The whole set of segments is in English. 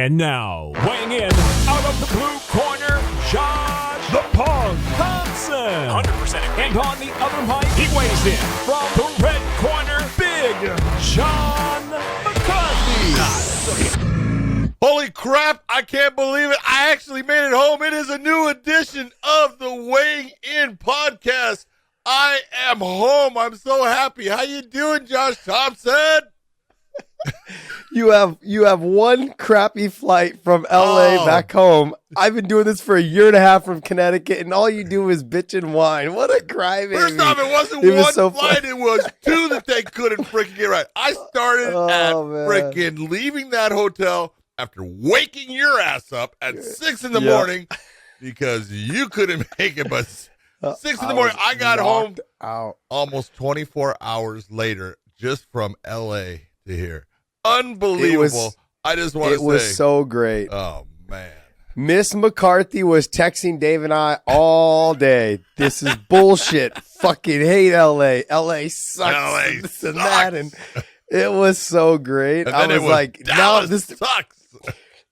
And now, weighing in out of the blue corner, Josh the Punk Thompson. 100% agree. And on the other mic, he weighs in from the red corner, Big John McCarthy. Holy crap, I can't believe it. I actually made it home. It is a new edition of the Weighing In podcast. I am home. I'm so happy. How you doing, Josh Thompson? You have one crappy flight from LA back home. I've been doing this for a year and a half from Connecticut, and all you do is bitch and whine. What a crybaby. First off, it wasn't one flight. It was two that they couldn't freaking get right. I started at freaking leaving that hotel after waking your ass up at 6 in the morning because you couldn't make it, but 6 in the morning, I got home almost 24 hours later just from LA to here. Unbelievable. I just want to say. It was so great. Oh, man. Miss McCarthy was texting Dave and I all day. This is bullshit. Fucking hate LA. LA sucks. LA this sucks. And that. And it was so great. And I was like, now this sucks.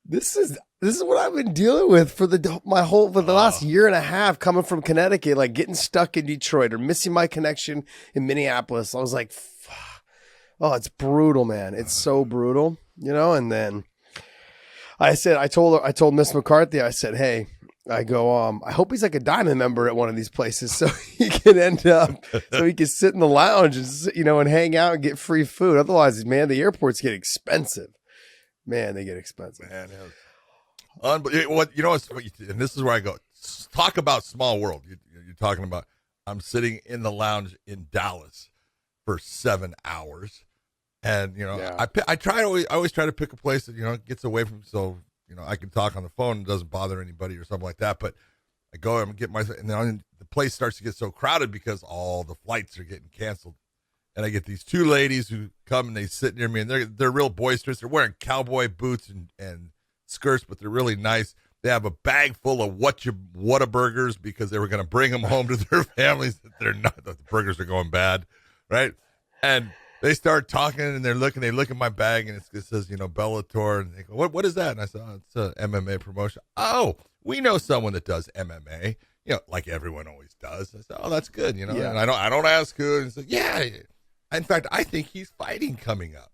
This is what I've been dealing with for the last year and a half, coming from Connecticut, like getting stuck in Detroit or missing my connection in Minneapolis. I was like, oh, it's brutal, man. It's so brutal, you know? And then I told Miss McCarthy, I said, hey, I go, I hope he's like a diamond member at one of these places so he can so he can sit in the lounge and, and hang out and get free food. Otherwise, man, the airports get expensive. Man, they get expensive. Man, and this is where I go. Talk about small world. You're talking about, I'm sitting in the lounge in Dallas for 7 hours. And, I always try to pick a place that, gets away from, so, I can talk on the phone. It doesn't bother anybody or something like that. But I go and get and then the place starts to get so crowded because all the flights are getting canceled. And I get these two ladies who come and they sit near me, and they're real boisterous. They're wearing cowboy boots and skirts, but they're really nice. They have a bag full of Whataburgers because they were going to bring them home to their families. That the burgers are going bad, right? And they start talking, and they look at my bag, and it says, Bellator, and they go, what is that? And I said, it's a MMA promotion. Oh, we know someone that does MMA, like everyone always does. I said, oh, that's good, and I don't ask who, and he said, yeah. In fact, I think he's fighting coming up,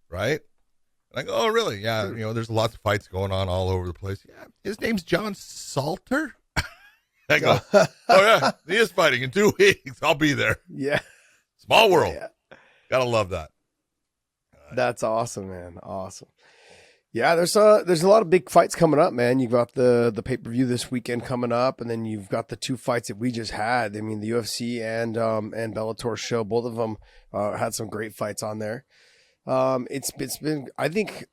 right? And I go, oh, really? Yeah, there's lots of fights going on all over the place. Yeah, his name's John Salter. I go, oh, yeah, he is fighting in 2 weeks. I'll be there. Yeah. Small world. Yeah. Gotta love that. That's awesome, man. Awesome. Yeah, there's a lot of big fights coming up, man. You've got the pay-per-view this weekend coming up, and then you've got the 2 fights that we just had. I mean, the UFC and Bellator show, both of them had some great fights on there. It's been, I think,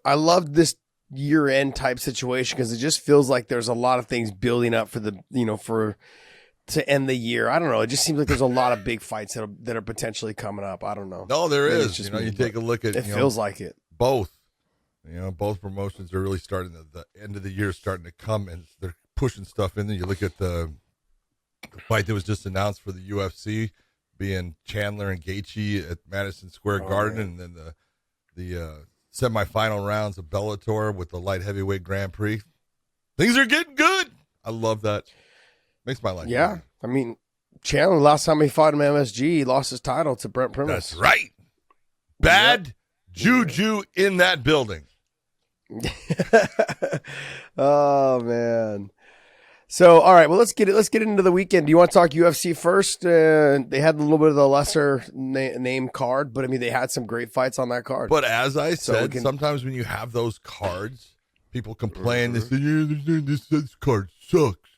I love this year-end type situation because it just feels like there's a lot of things building up for to end the year. I don't know. It just seems like there's a lot of big fights that are potentially coming up. I don't know. No, there is. You take a look at it. Feels like it. Both. Both promotions are really starting the end of the year starting to come, and they're pushing stuff in there. You look at the fight that was just announced for the UFC being Chandler and Gaethje at Madison Square Garden, and then the semifinal rounds of Bellator with the light heavyweight Grand Prix. Things are getting good. I love that. Makes my life. Yeah. Better. I mean, Chandler, last time he fought him MSG, he lost his title to Brent Primus. That's right. Bad juju in that building. Oh, man. So, all right, well, let's get into the weekend. Do you want to talk UFC first? They had a little bit of the lesser name card, but I mean, they had some great fights on that card. But as I said, sometimes when you have those cards, people complain. They say, yeah, this card sucks.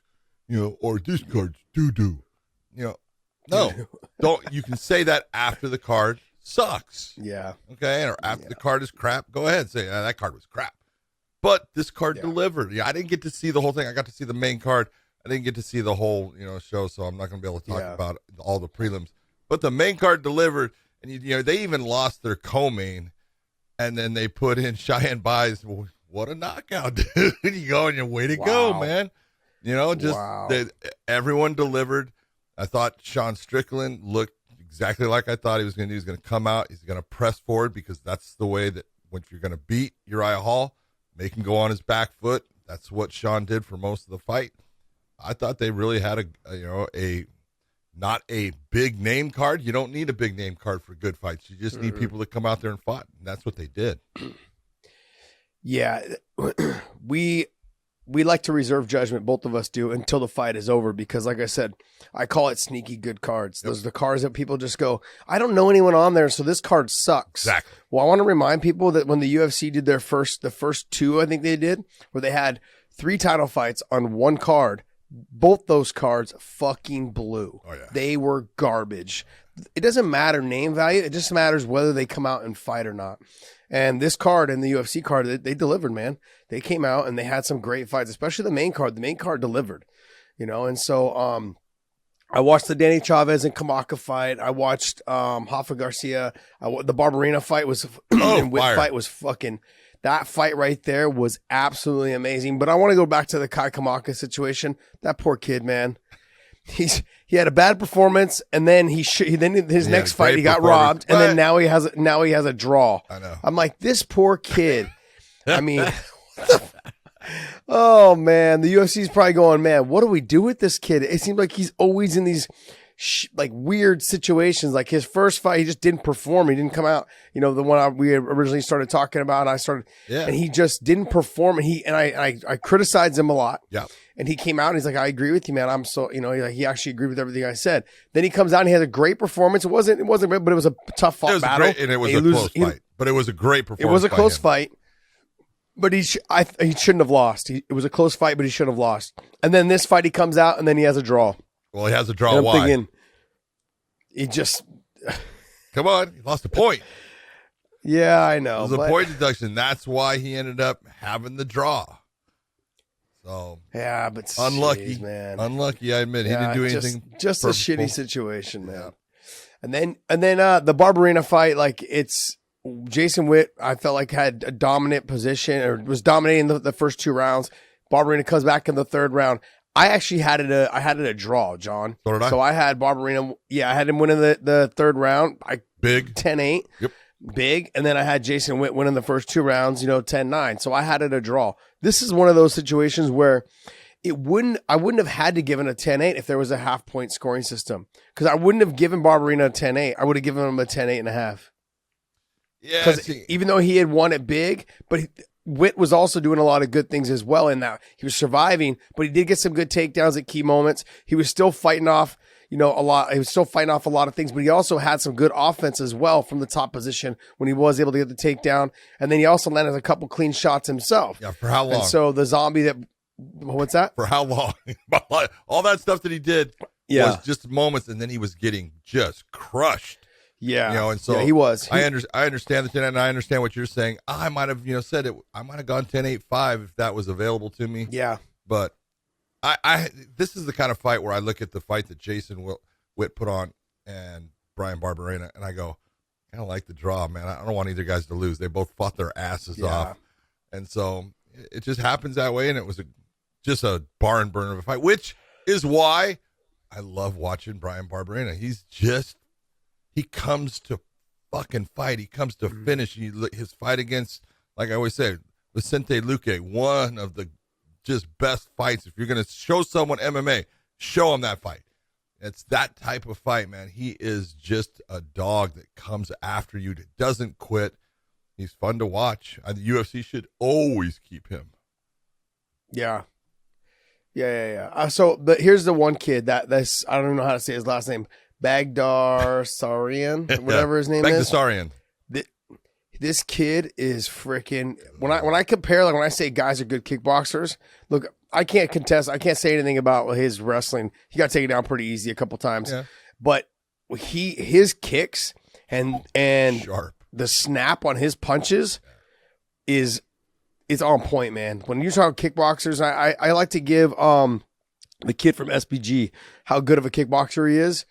Or this card's doo-doo. No, don't. You can say that after the card sucks. Yeah. Okay, or after the card is crap, go ahead and say, that card was crap. But this card delivered. Yeah, I didn't get to see the whole thing. I got to see the main card. I didn't get to see the whole, show, so I'm not going to be able to talk about all the prelims. But the main card delivered, and, they even lost their co-main, and then they put in Cheyenne Buys. Well, what a knockout, dude. You go and way to go, man. Everyone delivered. I thought Sean Strickland looked exactly like I thought he was going to do. He's going to come out. He's going to press forward because that's the way that when you're going to beat Uriah Hall, they can go on his back foot. That's what Sean did for most of the fight. I thought they really had a not a big name card. You don't need a big name card for good fights. You just need people to come out there and fight. And that's what they did. Yeah, we like to reserve judgment, both of us do, until the fight is over because, like I said, I call it sneaky good cards. Those are the cards that people just go, I don't know anyone on there, so this card sucks. Exactly. Well, I want to remind people that when the UFC did the first two, I think they did, where they had 3 title fights on one card, both those cards fucking blew. Oh, yeah. They were garbage. It doesn't matter name value. It just matters whether they come out and fight or not. And this card and the UFC card, they delivered, man. They came out and they had some great fights, especially the main card. The main card delivered, And so I watched the Danny Chavez and Kamaka fight. I watched Hoffa Garcia. The Barberena fight was and Witt fight was fucking. That fight right there was absolutely amazing. But I want to go back to the Kai Kamaka situation. That poor kid, man. He had a bad performance, and then his next fight he got robbed, and then now he has a draw. I know. I'm like, this poor kid. I mean, oh man, the UFC is probably going, man, what do we do with this kid? It seems like he's always in these like weird situations. Like his first fight, he just didn't perform. He didn't come out. The one we originally started talking about. And he just didn't perform. And I criticized him a lot. Yeah. And he came out and he's like, I agree with you, man. I'm so, he actually agreed with everything I said. Then he comes out and he has a great performance. It wasn't, but it was a tough battle. It was a close fight, but it was a great performance. It was a close fight, but he shouldn't have lost. It was a close fight, but he shouldn't have lost. And then this fight, he comes out and then he has a draw. Well, he has a draw. Why? Thinking, he just come on, he lost a point. Yeah, I know. It was a point deduction. That's why he ended up having the draw. So yeah, but unlucky, geez, man. Unlucky. I admit he didn't do anything. Just a shitty situation, man. Yeah. And then the Barberena fight, like it's Jason Witt. I felt like had a dominant position or was dominating the first 2 rounds. Barberena comes back in the 3rd round. I actually had it a draw, John. So did I. So I had Barberena. Yeah, I had him winning the 3rd round. Big 10-8. Yep. Big, and then I had Jason Witt winning the first 2 rounds, 10-9. So I had it a draw. This is one of those situations where I wouldn't have had to give him a 10-8 if there was a half-point scoring system. Because I wouldn't have given Barberena a 10-8. I would have given him a 10-8.5. Yeah. Because even though he had won it big, but Witt was also doing a lot of good things as well in that. He was surviving, but he did get some good takedowns at key moments. He was still fighting off a lot. He was still fighting off a lot of things, but he also had some good offense as well from the top position when he was able to get the takedown. And then he also landed a couple clean shots himself. Yeah, for how long? And so the zombie what's that? For how long? All that stuff that he did was just moments, and then he was getting just crushed. Yeah. And so he was. I understand the 10, and I understand what you're saying. I might have, said it. I might have gone 10-8-5 if that was available to me. Yeah. But this is the kind of fight where I look at the fight that Jason Witt put on and Brian Barberena, and I go, I don't like the draw, man. I don't want either guys to lose. They both fought their asses off. And so it just happens that way, and it was just a barn burner of a fight, which is why I love watching Brian Barberena. He comes to fucking fight. He comes to finish. His fight against, like I always say, Vicente Luque, one of the just best fights. If you're going to show someone MMA, show him that fight. It's that type of fight, man. He is just a dog that comes after you, that doesn't quit. He's fun to watch. The UFC should always keep him. Yeah. So, but here's the one kid that's I don't know how to say his last name. Bagdasarian, whatever his name is. Bagdasarian. This kid is freaking. When I compare, like when I say guys are good kickboxers, look, I can't contest. I can't say anything about his wrestling. He got taken down pretty easy a couple times, but his kicks and sharp. The snap on his punches is on point, man. When you're talking kickboxers, I like to give the kid from SBG how good of a kickboxer he is.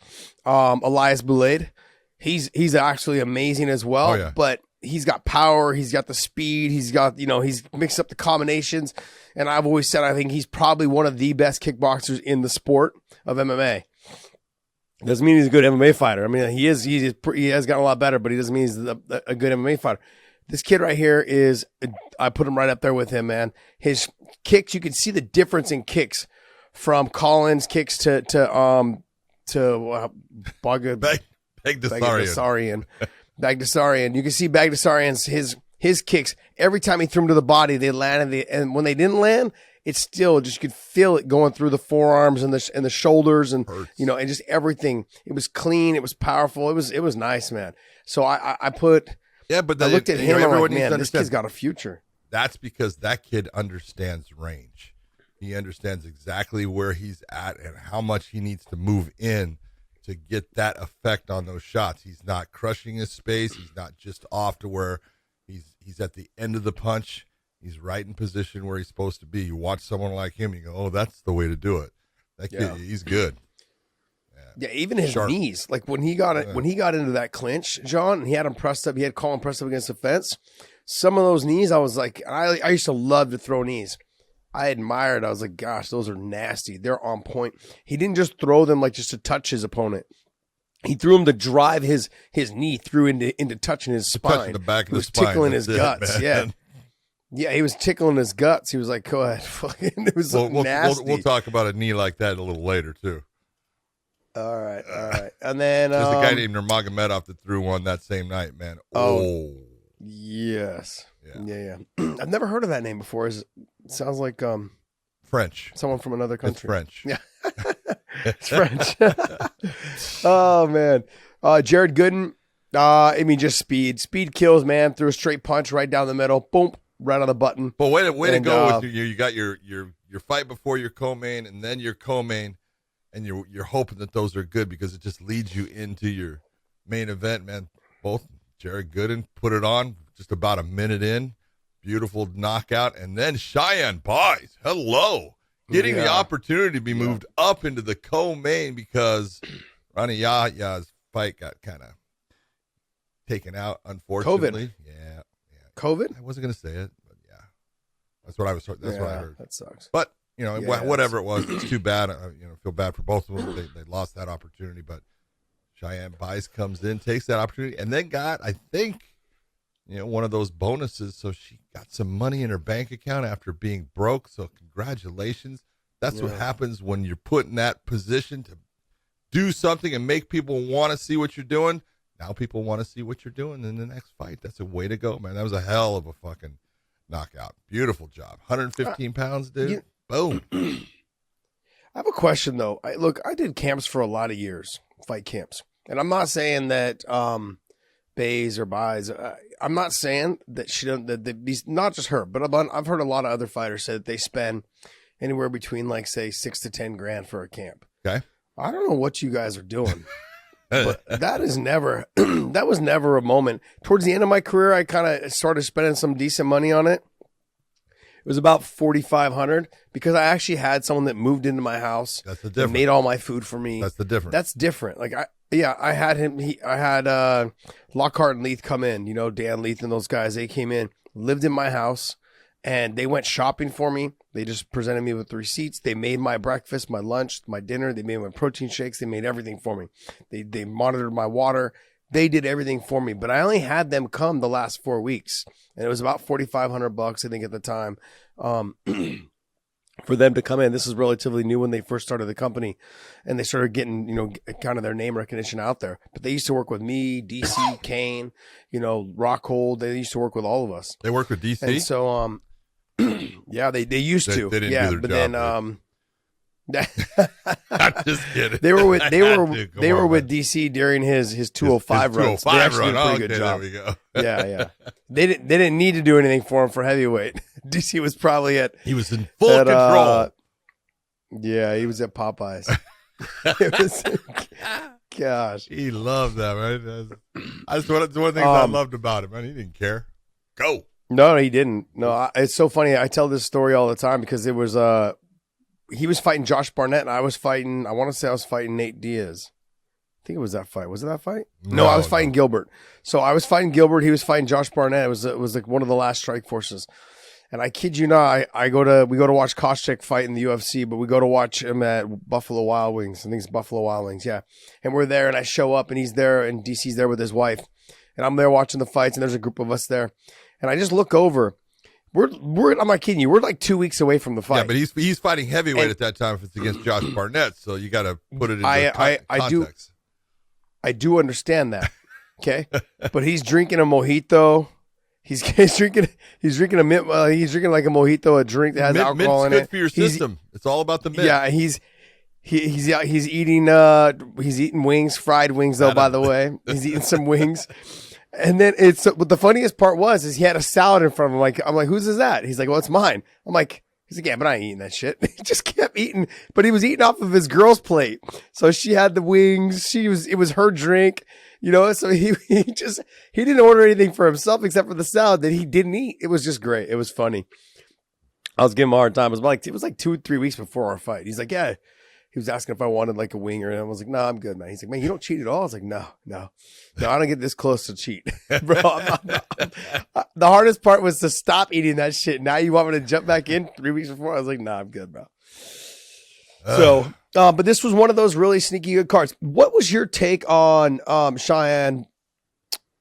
Elias Boulade. He's actually amazing as well, but he's got power. He's got the speed. He's got, he's mixed up the combinations. And I've always said, I think he's probably one of the best kickboxers in the sport of MMA. Doesn't mean he's a good MMA fighter. I mean, he has gotten a lot better, but he doesn't mean he's a good MMA fighter. This kid right here is, I put him right up there with him, man. His kicks, you can see the difference in kicks from Collins kicks to Bagdasarian. Bagdasarian. You can see Bagdasarian's his kicks. Every time he threw them to the body, they landed. And when they didn't land, it's still just, you could feel it going through the forearms and the shoulders and Hurts. and just everything. It was clean. It was powerful. It was nice, man. So I put. Yeah, but I looked at him. I'm like, man, this understand. kid's got a future. That's because that kid understands range. He understands exactly where he's at and how much he needs to move in to get that effect on those shots. He's not crushing his space. He's not just off to where he's at the end of the punch. He's right in position where he's supposed to be. You watch someone like him, you go, oh, that's the way to do it. That kid, he's good. Yeah, even his knees. Like when he got into that clinch, John, and he had him pressed up. He had Colin pressed up against the fence. Some of those knees, I was like, I used to love to throw knees. I admired. I was like, gosh, those are nasty. They're on point. He didn't just throw them like just to touch his opponent. He threw them to drive his knee through into touching his spine. Touching the back of the spine. Tickling That's his guts. Man. Yeah, he was tickling his guts. He was like, go ahead. It was nasty. We'll talk about a knee like that a little later too. All right. And then there's a guy named Nurmagomedov that threw one that same night, man. Oh. Yes. Yeah. I've never heard of that name before. It sounds like French. Someone from another country. It's French. Yeah. It's French. Oh man. Jared Gooden. Just speed. Speed kills, man. Threw a straight punch right down the middle. Boom. Right on the button. But way to go with you got your fight before your co-main and then your co-main. And you're hoping that those are good because it just leads you into your main event, man. Both Jared Gooden put it on just about a minute in. Beautiful knockout. And then Cheyenne Buys, hello. Getting the opportunity to be moved up into the co-main because Rani Yahya's fight got kind of taken out, unfortunately. COVID. Yeah. COVID? I wasn't going to say it, but yeah. That's what I was. That's what I heard. That sucks. But whatever it was, it's too bad. Feel bad for both of them. They lost that opportunity, but Cheyenne Buys comes in, takes that opportunity, and then got, I think, one of those bonuses. So she got some money in her bank account after being broke. So congratulations. That's what happens when you're put in that position to do something and make people want to see what you're doing. Now people want to see what you're doing in the next fight. That's a way to go, man. That was a hell of a fucking knockout. Beautiful job. 115 pounds, dude. Boom. I have a question though. I did camps for a lot of years, fight camps, and I'm not saying that Buys or Buys. I'm not saying that she doesn't. That these, not just her, but I've heard a lot of other fighters say that they spend anywhere between like say $6,000 to $10,000 for a camp. Okay. I don't know what you guys are doing, but that is never. That was never a moment. Towards the end of my career, I kind of started spending some decent money on it. It was about $4,500 because I actually had someone that moved into my house. That's the difference. Made all my food for me. That's the difference. That's different. Like I had him. I had Lockhart and Leith come in. Dan Leith and those guys. They came in, lived in my house, and they went shopping for me. They just presented me with the receipts. They made my breakfast, my lunch, my dinner. They made my protein shakes. They made everything for me. They monitored my water. They did everything for me, but I only had them come the last 4 weeks, and it was about $4,500, I think, at the time, for them to come in. This is relatively new when they first started the company, and they started getting, kind of their name recognition out there. But they used to work with me, DC, Kane, Rockhold. They used to work with all of us. They work with DC, and so, yeah, they used to, they didn't do their job, then, I'm just kidding. They were with DC during his 205 runs. They actually did a pretty good job. There we go. Yeah. They didn't need to do anything for him for heavyweight. DC was probably he was in full control. Yeah, he was at Popeyes. It was, gosh, he loved that, right? That's one of the things I loved about him, man. He didn't care. Go. No, he didn't. No, it's so funny. I tell this story all the time because it was he was fighting Josh Barnett, and I was fighting Nate Diaz. I think it was that fight. Was it that fight? No, I was fighting Gilbert. So I was fighting Gilbert. He was fighting Josh Barnett. It was like one of the last strike forces. And I kid you not, we go to watch Koscheck fight in the UFC, but we go to watch him at Buffalo Wild Wings. I think it's Buffalo Wild Wings, yeah. And we're there, and I show up, and he's there, and DC's there with his wife. and I'm there watching the fights, and there's a group of us there, and I just look over. I'm not kidding you. We're like 2 weeks away from the fight. Yeah, but he's fighting heavyweight at that time if it's against Josh Barnett, so you got to put it in context. I do understand that. Okay, but he's drinking a mojito. He's drinking like a mojito, a drink that has alcohol in it. Mint's good for your system. It's all about the mint. Yeah, he's eating wings, fried wings though. By the way, he's eating some wings. And then but the funniest part is he had a salad in front of him. I'm like, whose is that? He's like, well, it's mine. I'm like, he's like, yeah, but I ain't eating that shit. He just kept eating, but he was eating off of his girl's plate. So she had the wings. It was her drink, so he didn't order anything for himself except for the salad that he didn't eat. It was just great. It was funny. I was giving him a hard time. It was like 2-3 weeks before our fight. He's like, yeah. He was asking if I wanted like a wing, and I was like, no, I'm good, man. He's like, man, you don't cheat at all? I was like, no, I don't get this close to cheat. Bro, the hardest part was to stop eating that shit. Now you want me to jump back in 3 weeks before? I was like, nah, I'm good, bro. But this was one of those really sneaky good cards. What was your take on Cheyenne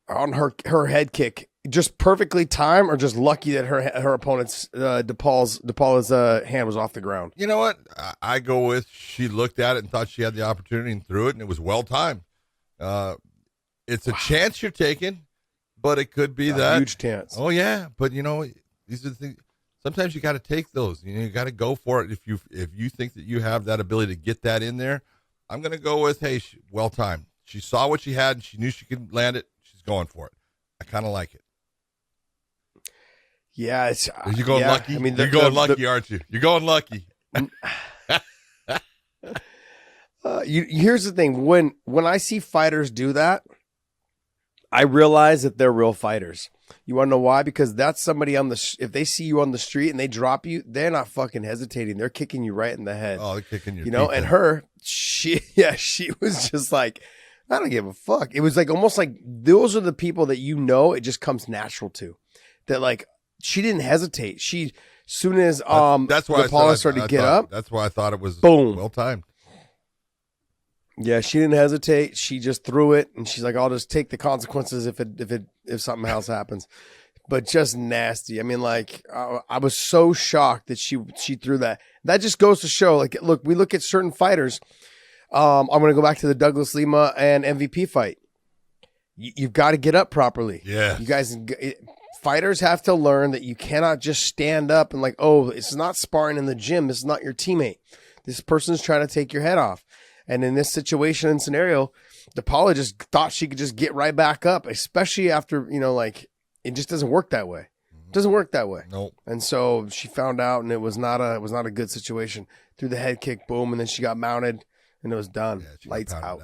on her head kick? Just perfectly timed, or just lucky that her opponent's DePaula's hand was off the ground? You know what? I go with she looked at it and thought she had the opportunity and threw it, and it was well timed. It's a chance you're taking, but it could be that huge chance. Oh yeah, but these are the things. Sometimes you got to take those. You got to go for it. If you think that you have that ability to get that in there, I'm going to go with well timed. She saw what she had, and she knew she could land it. She's going for it. I kind of like it. Yeah, you're going lucky. I mean, you're going lucky, aren't you? You're going lucky. Here's the thing: when I see fighters do that, I realize that they're real fighters. You want to know why? Because that's somebody if they see you on the street and they drop you, they're not fucking hesitating. They're kicking you right in the head. Oh, they're kicking your teeth. She was just like, I don't give a fuck. It was like almost like those are the people that it just comes natural to. That like. She didn't hesitate. Soon as that's why Paula started to get up. That's why I thought it was boom, well timed. Yeah, she didn't hesitate. She just threw it, and she's like, "I'll just take the consequences if something else happens." But just nasty. I mean, like I was so shocked that she threw that. That just goes to show, like, look, we look at certain fighters. I'm going to go back to the Douglas Lima and MVP fight. You've got to get up properly. Yeah, you guys. Fighters have to learn that you cannot just stand up and like, oh, it's not sparring in the gym. This is not your teammate. This person's trying to take your head off. And in this situation and scenario, DePaula just thought she could just get right back up, especially after, it just doesn't work that way. It doesn't work that way. Nope. And so she found out, and it was not a good situation. Threw the head kick, boom, and then she got mounted, and it was done. Yeah, lights out.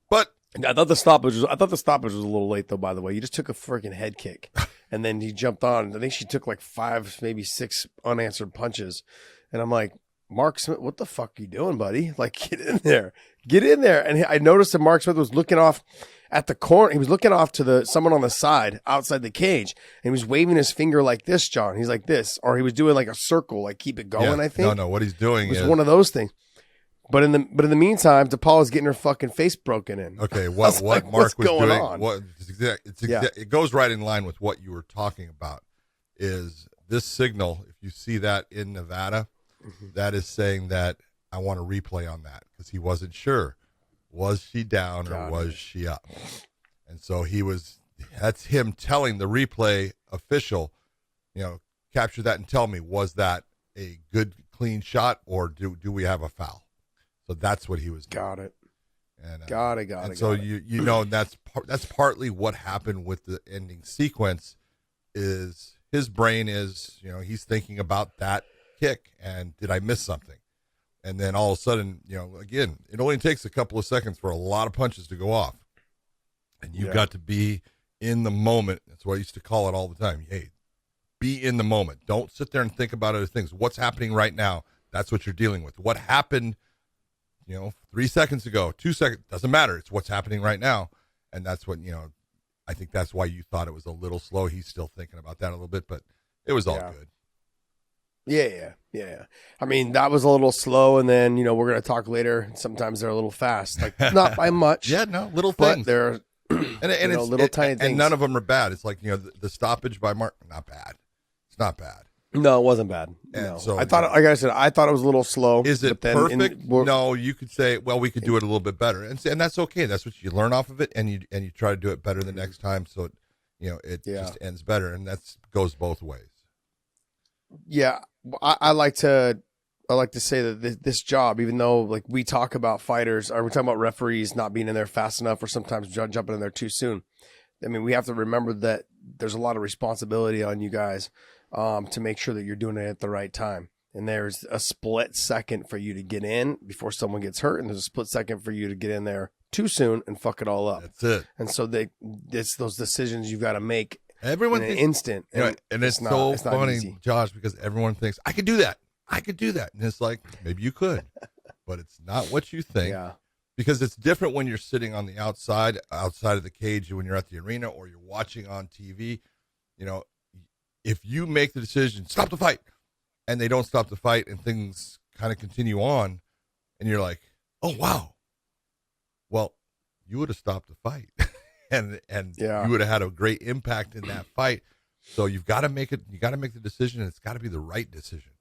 But I thought the stoppage was a little late though, by the way. You just took a freaking head kick and then he jumped on. I think she took like 5, maybe 6 unanswered punches. And I'm like, Mark Smith, what the fuck are you doing, buddy? Like, get in there. And I noticed that Mark Smith was looking off at the corner. He was looking off to someone on the side outside the cage, and he was waving his finger like this, John. He's like this, or he was doing like a circle, like keep it going. I think. No, what he's doing is one of those things. But in the meantime, DePaula's getting her fucking face broken in. Okay, what Mark was doing? On? It goes right in line with what you were talking about. Is this signal? If you see that in Nevada, that is saying that I want a replay on that because he wasn't sure. Was she down or was she up? And so that's him telling the replay official, capture that and tell me, was that a good, clean shot or do we have a foul? So that's what he was doing. Got it. And, got it. So that's partly what happened with the ending sequence is his brain is, he's thinking about that kick and did I miss something? And then all of a sudden, again, it only takes a couple of seconds for a lot of punches to go off. And you've got to be in the moment. That's what I used to call it all the time. Hey, be in the moment. Don't sit there and think about other things. What's happening right now? That's what you're dealing with. What happened, 3 seconds ago, 2 seconds, doesn't matter. It's what's happening right now. And that's what, I think that's why you thought it was a little slow. He's still thinking about that a little bit, but it was all good. Yeah. I mean, that was a little slow, and then, we're going to talk later. Sometimes they're a little fast, like not by much. Little things. But And it's little tiny things. And none of them are bad. It's like, the stoppage by Mark, not bad. It's not bad. No, it wasn't bad. And no. so, I thought, like I said, I thought it was a little slow. Is it perfect? No, you could say, well, we could do it a little bit better, and that's okay. That's what you learn off of it, and you try to do it better the next time, so it just ends better, and that goes both ways. Yeah, I like to say that this job, even though like we talk about fighters, or we talk about referees not being in there fast enough, or sometimes jumping in there too soon. I mean, we have to remember that there's a lot of responsibility on you guys. To make sure that you're doing it at the right time. And there's a split second for you to get in before someone gets hurt. And there's a split second for you to get in there too soon and fuck it all up. That's it. And so it's those decisions you've got to make in an instant. And it's so funny, Josh, because everyone thinks, I could do that. And it's like, maybe you could, but it's not what you think. Yeah. Because it's different when you're sitting on the outside of the cage, when you're at the arena or you're watching on TV, if you make the decision, stop the fight, and they don't stop the fight and things kind of continue on, and you're like, oh, wow. Well, you would have stopped the fight and you would have had a great impact in that fight. So you've got to make it. You got to make the decision, and it's got to be the right decision.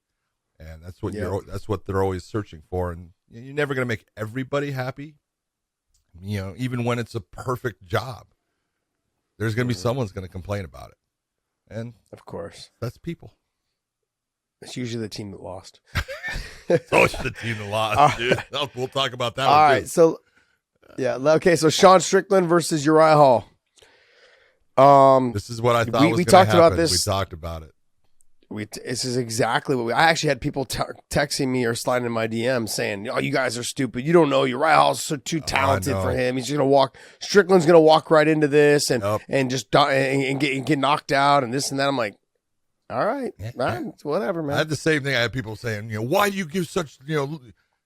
And that's what that's what they're always searching for. And you're never going to make everybody happy. Even when it's a perfect job, there's going to be someone's going to complain about it. And of course, that's people. It's usually the team that lost. It's the team that lost, dude. We'll talk about that. All right. So, okay. So Sean Strickland versus Uriah Hall. This is what I thought was we going to happen. Talked about this. We talked about it. This is exactly what I actually had people texting me or sliding in my DM saying, "Oh, you guys are stupid. You don't know Uriah Hall's so too talented for him. He's gonna walk. Strickland's gonna walk right into this and just get knocked out and this and that." I'm like, all right, whatever, man. I had the same thing. I had people saying, why do you give such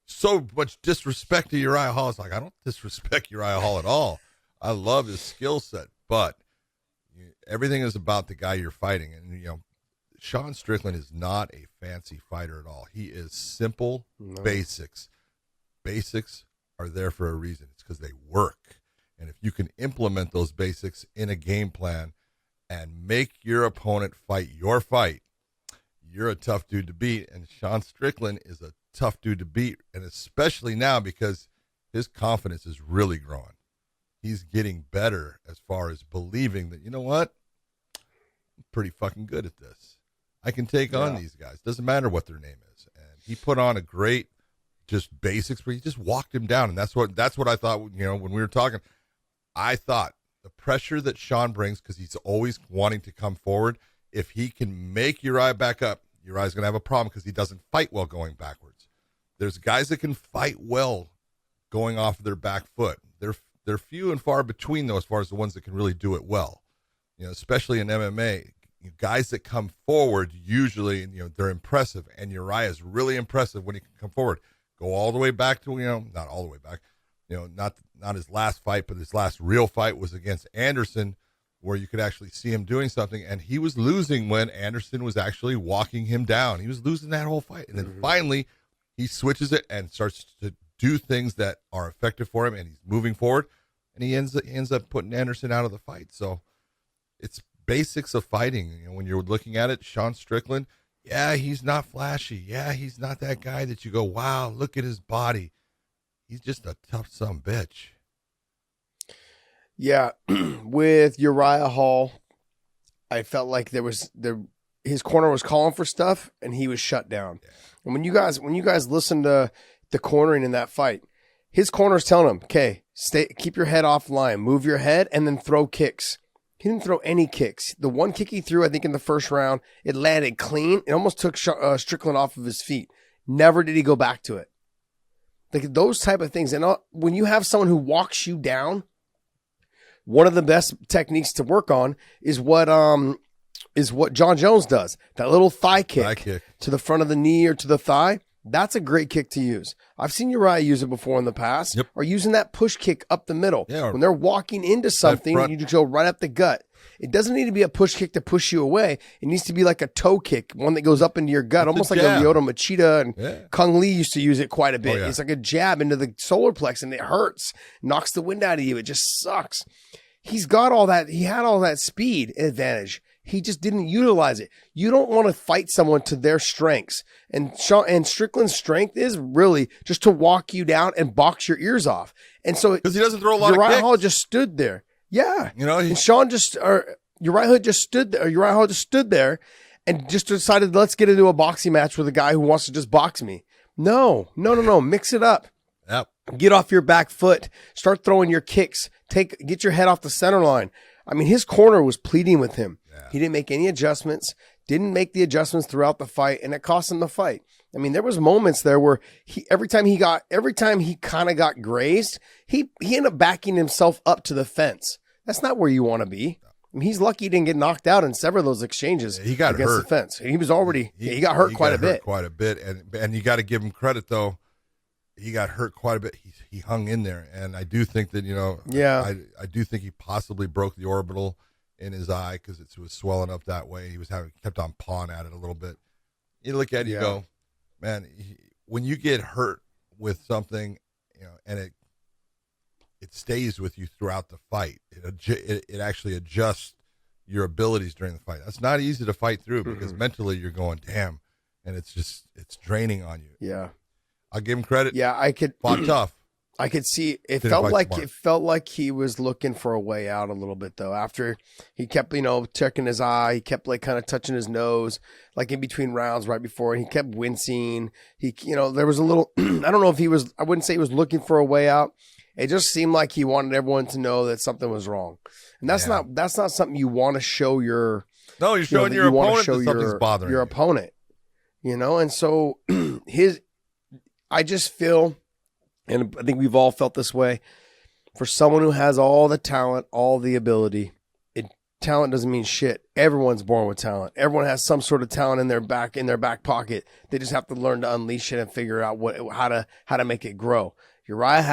so much disrespect to Uriah Hall? It's like, I don't disrespect Uriah Hall at all. I love his skill set, but everything is about the guy you're fighting, and Sean Strickland is not a fancy fighter at all. He is simple basics. Basics are there for a reason. It's because they work. And if you can implement those basics in a game plan and make your opponent fight your fight, you're a tough dude to beat. And Sean Strickland is a tough dude to beat, and especially now because his confidence is really growing. He's getting better as far as believing that, I'm pretty fucking good at this. I can take on these guys. Doesn't matter what their name is. And he put on a great just basics where he just walked him down. And that's what I thought, when we were talking. I thought the pressure that Sean brings, because he's always wanting to come forward, if he can make Uriah back up, Uriah's going to have a problem because he doesn't fight well going backwards. There's guys that can fight well going off of their back foot. They're few and far between, though, as far as the ones that can really do it well. Especially in MMA. Guys that come forward usually, they're impressive, and Uriah is really impressive when he can come forward. Go all the way back to, not all the way back, not his last fight, but his last real fight was against Anderson, where you could actually see him doing something, and he was losing when Anderson was actually walking him down. He was losing that whole fight, and then finally he switches it and starts to do things that are effective for him, and he's moving forward, and he ends up putting Anderson out of the fight. So it's basics of fighting. When you're looking at it, Sean Strickland, he's not flashy. He's not that guy that you go, wow, look at his body. He's just a tough son of a bitch. Yeah. With Uriah Hall, I felt like his corner was calling for stuff and he was shut down. Yeah. And when you guys listen to the cornering in that fight, his corner's telling him, okay, keep your head offline, move your head, and then throw kicks. He didn't throw any kicks. The one kick he threw, I think in the first round, it landed clean. It almost took Strickland off of his feet. Never did he go back to it. Like those type of things. And when you have someone who walks you down, one of the best techniques to work on is what John Jones does. That little thigh kick to the front of the knee or to the thigh. That's a great kick to use. I've seen Uriah use it before in the past. Yep. Or using that push kick up the middle. Yeah, when they're walking into something, you just go right up the gut. It doesn't need to be a push kick to push you away. It needs to be like a toe kick, one that goes up into your gut, almost like a Lyoto Machida. And Kung Lee used to use it quite a bit. It's like a jab into the solar plex, and it hurts. Knocks the wind out of you. It just sucks. he's got all that. He had all that speed advantage. He just didn't utilize it. You don't want to fight someone to their strengths. And Strickland's strength is really just to walk you down and box your ears off. And so because he doesn't throw a lot of Uriah kicks. Hall just stood there. Yeah. You know, and Uriah Hall just stood there. Uriah Hall just stood there and just decided, let's get into a boxing match with a guy who wants to just box me. No. Mix it up. Yep. Get off your back foot. Start throwing your kicks. Get your head off the center line. I mean, his corner was pleading with him. Yeah. He didn't make any adjustments, didn't make the adjustments throughout the fight, and it cost him the fight. I mean, there was moments there where every time he kind of got grazed, he ended up backing himself up to the fence. That's not where you want to be. I mean, he's lucky he didn't get knocked out in several of those exchanges. He got against hurt. The fence. He was already he got hurt quite a bit. Quite a bit, and you got to give him credit though. He got hurt quite a bit. He hung in there, and I do think that I do think he possibly broke the orbital in his eye because it was swelling up that way. He was kept on pawing at it a little bit. You look at it, you go, man. When you get hurt with something, and it stays with you throughout the fight. It actually adjusts your abilities during the fight. That's not easy to fight through because mentally you're going, damn, and it's draining on you. Yeah. I'll give him credit. Yeah, I could fought tough. I could see it felt like he was looking for a way out a little bit though. After he kept, checking his eye, he kept like kind of touching his nose, like in between rounds right before, and he kept wincing. There was a little I don't know if I wouldn't say he was looking for a way out. It just seemed like he wanted everyone to know that something was wrong. And that's not something you want to show your No, you're showing your opponent that something's bothering your opponent. And so I just feel, and I think we've all felt this way, for someone who has all the talent, all the ability, talent doesn't mean shit. Everyone's born with talent. Everyone has some sort of talent in their back pocket. They just have to learn to unleash it and figure out how to make it grow. Uriah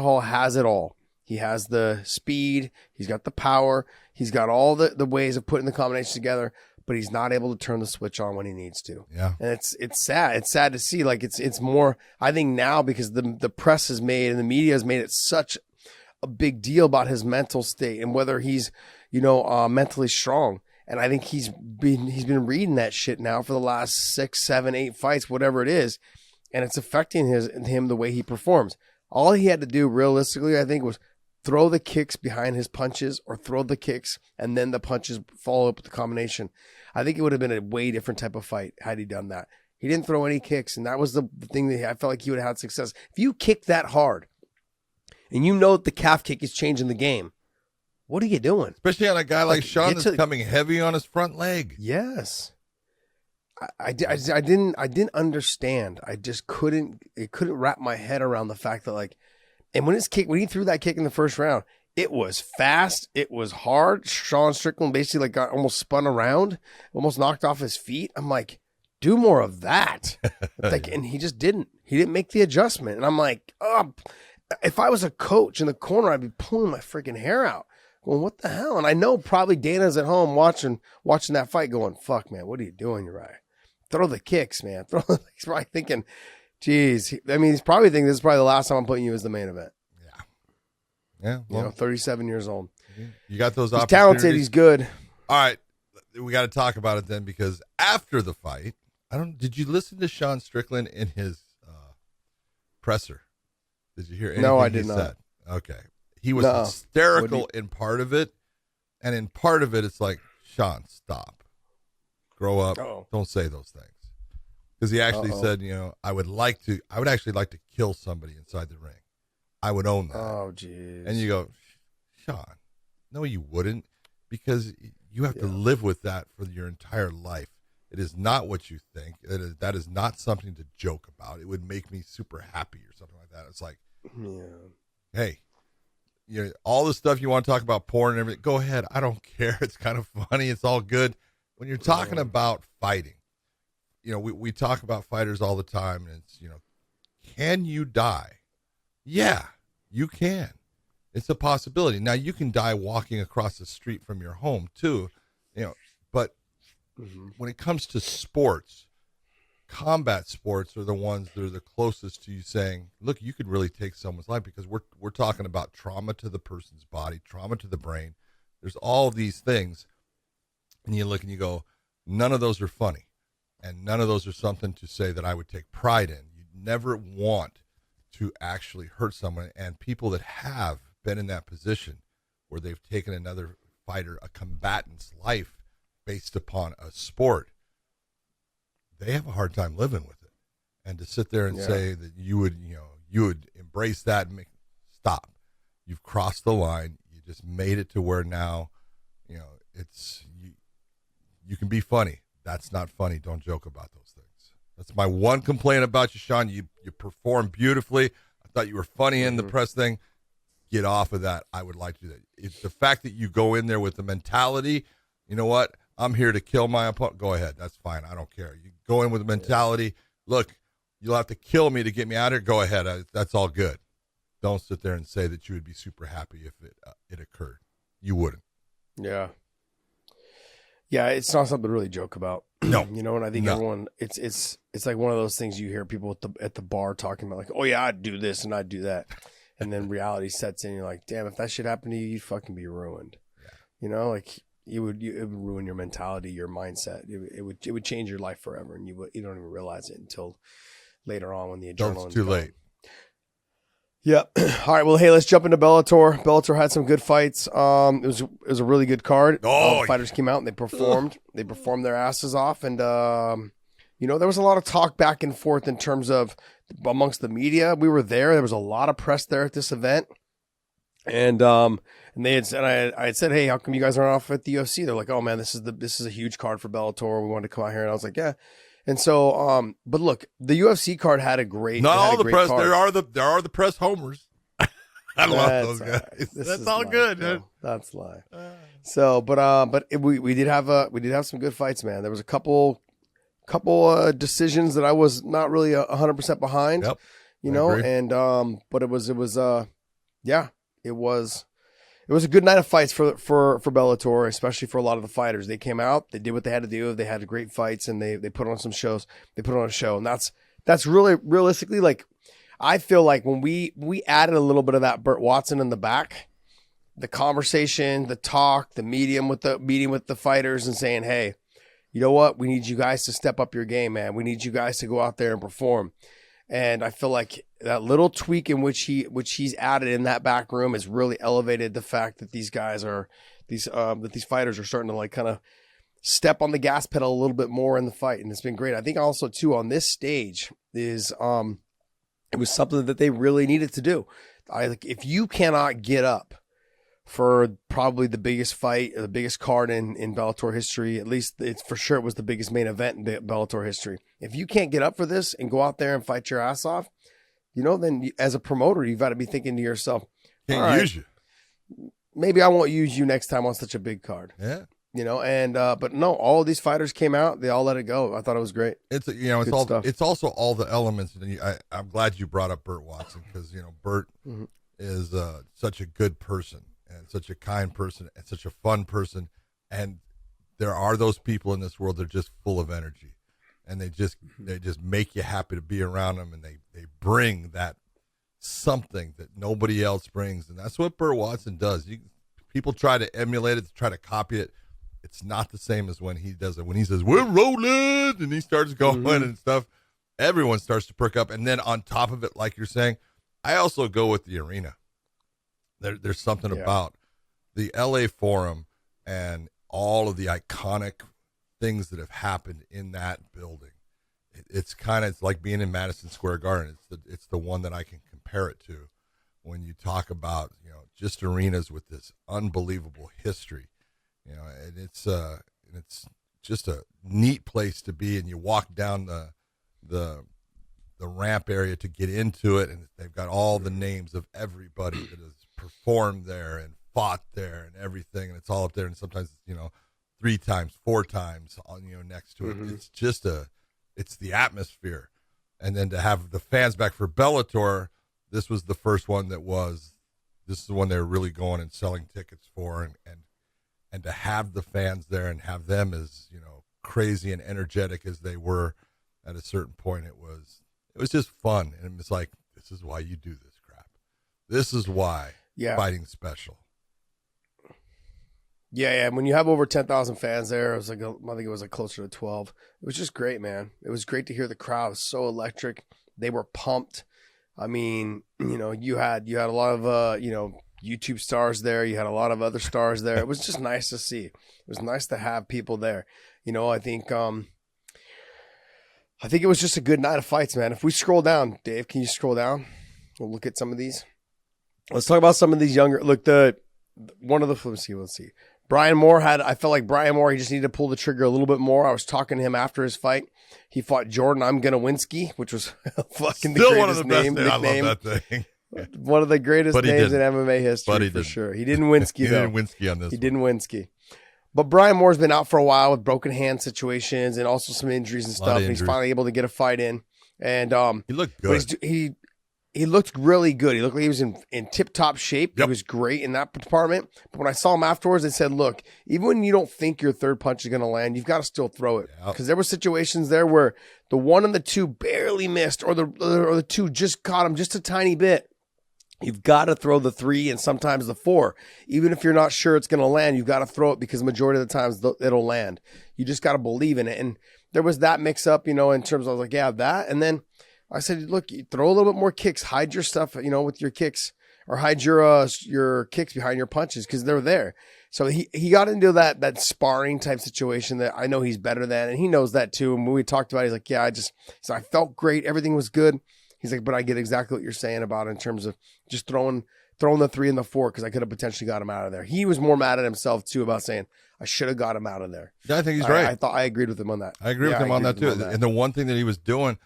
Hall has it all. He has the speed. He's got the power. He's got all the ways of putting the combinations together, but he's not able to turn the switch on when he needs to. Yeah. And it's sad. It's sad to see. Like it's more, I think now because the press has made and the media has made it such a big deal about his mental state and whether he's, mentally strong. And I think he's been reading that shit now for the last 6, 7, 8 fights, whatever it is. And it's affecting him the way he performs. All he had to do realistically, I think, was throw the kicks behind his punches or throw the kicks and then the punches follow up with the combination. I think it would have been a way different type of fight had he done that. He didn't throw any kicks, and that was the thing that I felt like he would have had success. If you kick that hard and that the calf kick is changing the game, what are you doing? Especially on a guy like Sean that's coming heavy on his front leg. Yes. I didn't understand. I just couldn't wrap my head around the fact that and when he threw that kick in the first round, it was fast, it was hard. Sean Strickland basically got almost spun around, almost knocked off his feet. I'm like, do more of that. And he just didn't. He didn't make the adjustment. And I'm like, oh, if I was a coach in the corner, I'd be pulling my freaking hair out. Going, what the hell? And I know probably Dana's at home watching that fight going, fuck, man, what are you doing, Uriah? Throw the kicks, man. He's probably thinking, geez. He's probably thinking this is probably the last time I'm putting you as the main event. Yeah. Well, 37 years old. You got those opportunities. He's talented. He's good. All right. We got to talk about it then because after the fight, did you listen to Sean Strickland in his presser? Did you hear anything No, I did he not. said? Okay. He was hysterical in part of it. And in part of it, it's like, Sean, stop. Grow up. Uh-oh. Don't say those things. Because he actually said, I would actually like to kill somebody inside the ring. I would own that. Oh, jeez. And you go, Sean, no, you wouldn't, because you have to live with that for your entire life. It is not what you think. That is not something to joke about. It would make me super happy or something like that. It's like, hey, all the stuff you want to talk about porn and everything, go ahead. I don't care. It's kind of funny. It's all good. When you're talking about fighting, we talk about fighters all the time, and it's, can you die? Yeah, you can. It's a possibility. Now, you can die walking across the street from your home, too, but when it comes to sports, combat sports are the ones that are the closest to you saying, look, you could really take someone's life, because we're talking about trauma to the person's body, trauma to the brain. There's all these things, and you look and you go, none of those are funny, and none of those are something to say that I would take pride in. You never want to actually hurt someone, and people that have been in that position where they've taken another fighter, a combatant's life based upon a sport, they have a hard time living with it. And to sit there and say that you would embrace that and stop. You've crossed the line. You just made it to where now, it's you can be funny. That's not funny. Don't joke about those things. That's my one complaint about you, Sean. You performed beautifully. I thought you were funny in the press thing. Get off of that. I would like to do that. It's the fact that you go in there with the mentality, you know what? I'm here to kill my opponent. Go ahead. That's fine. I don't care. You go in with the mentality, look, you'll have to kill me to get me out of here. Go ahead. That's all good. Don't sit there and say that you would be super happy if it occurred. You wouldn't. Yeah. Yeah, it's not something to really joke about. No. And I think everyone, it's like one of those things you hear people at the bar talking about, like, oh yeah, I'd do this and I'd do that. And then reality sets in. You're like, damn, if that shit happened to you, you'd fucking be ruined. Yeah. Like it would ruin your mentality, your mindset. It would change your life forever, and you don't even realize it until later on when the adrenaline. It's too late. Yeah. All right. Well, hey, let's jump into Bellator. Bellator had some good fights. It was a really good card. All the fighters came out and they performed. They performed their asses off, and there was a lot of talk back and forth in terms of amongst the media. We were there. There was a lot of press there at this event. And they had said, I had said, hey, how come you guys aren't off at the UFC? They're like, oh man, this is a huge card for Bellator. We wanted to come out here. And I was like, yeah. And so, but look, the UFC card had a great, not all the press. Card. There are the press homers. I love those guys. That's all good, man. That's live. So, we did have some good fights, man. There was a couple decisions that I was not really 100% behind, yep. And, but it was a good night of fights for Bellator, especially for a lot of the fighters. They came out, they did what they had to do. They had great fights, and they put on some shows. They put on a show, and that's really realistically, like, I feel like when we added a little bit of that Burt Watson in the back, the conversation, the talk, the meeting with the fighters and saying, hey, you know what? We need you guys to step up your game, man. We need you guys to go out there and perform. And I feel like that little tweak in which he's added in that back room has really elevated the fact that these fighters are starting to like kind of step on the gas pedal a little bit more in the fight, and it's been great. I think also too on this stage is it was something that they really needed to do. If you cannot get up for probably the biggest fight, the biggest card in Bellator history, at least it's for sure it was the biggest main event in Bellator history. If you can't get up for this and go out there and fight your ass off, then as a promoter, you've got to be thinking to yourself, can't use you. Maybe I won't use you next time on such a big card. Yeah. But no, all of these fighters came out. They all let it go. I thought it was great. It's also all the elements. And I'm glad you brought up Burt Watson, because, Burt is such a good person and such a kind person and such a fun person. And there are those people in this world that are just full of energy, and they just make you happy to be around them. And they bring that something that nobody else brings. And that's what Burt Watson does. People try to emulate it, try to copy it. It's not the same as when he does it. When he says, we're rolling, and he starts going and stuff, everyone starts to perk up. And then on top of it, like you're saying, I also go with the arena. There's something about the LA Forum and all of the iconic things that have happened in that building. It's like being in Madison Square Garden. It's the one that I can compare it to when you talk about, just arenas with this unbelievable history. And it's just a neat place to be. And you walk down the ramp area to get into it, and they've got all the names of everybody that has performed there and fought there and everything, and it's all up there. And sometimes 3 times, 4 times on next to it. It's just it's the atmosphere. And then to have the fans back for Bellator, this was the first one this is the one they were really going and selling tickets for, and to have the fans there and have them as crazy and energetic as they were, at a certain point it was just fun, and it was like, this is why you do this crap. This is why fighting's special. Yeah. When you have over 10,000 fans there, it was like I think it was like closer to 12. It was just great, man. It was great to hear the crowd. It was so electric. They were pumped. I mean, you had a lot of YouTube stars there. You had a lot of other stars there. It was just nice to see. It was nice to have people there. I think it was just a good night of fights, man. If we scroll down, Dave, can you scroll down? We'll look at some of these. Let's talk about some of these younger. Look, let's see. Brian Moore I felt like Brian Moore, he just needed to pull the trigger a little bit more. I was talking to him after his fight. He fought Jordan Wynski, which was fucking the greatest one of the best name. I love that thing. One of the greatest names in MMA history for sure. He didn't Wynski though. He didn't Wynski on this. He didn't Wynski. But Brian Moore's been out for a while with broken hand situations and also some injuries and stuff. And he's finally able to get a fight in. And he looked good. He looked really good. He looked like he was in tip-top shape. Yep. He was great in that department. But when I saw him afterwards, I said, look, even when you don't think your third punch is going to land, you've got to still throw it. Because there were situations there where the 1 and the 2 barely missed, or the 2 just caught him just a tiny bit. You've got to throw the 3 and sometimes the 4. Even if you're not sure it's going to land, you've got to throw it because the majority of the times it'll land. You just got to believe in it. And there was that mix-up, in terms of, I was like, yeah, that. And then I said, look, you throw a little bit more kicks, hide your stuff, with your kicks, or hide your kicks behind your punches because they're there. So he got into that sparring type situation that I know he's better than, and he knows that too. And when we talked about it, he's like, yeah, I felt great. Everything was good. He's like, but I get exactly what you're saying about in terms of just throwing the 3 and the 4 because I could have potentially got him out of there. He was more mad at himself too about saying, I should have got him out of there. Yeah, I think he's right. I agreed with him on that. I agree with him on that too. And the one thing that he was doing,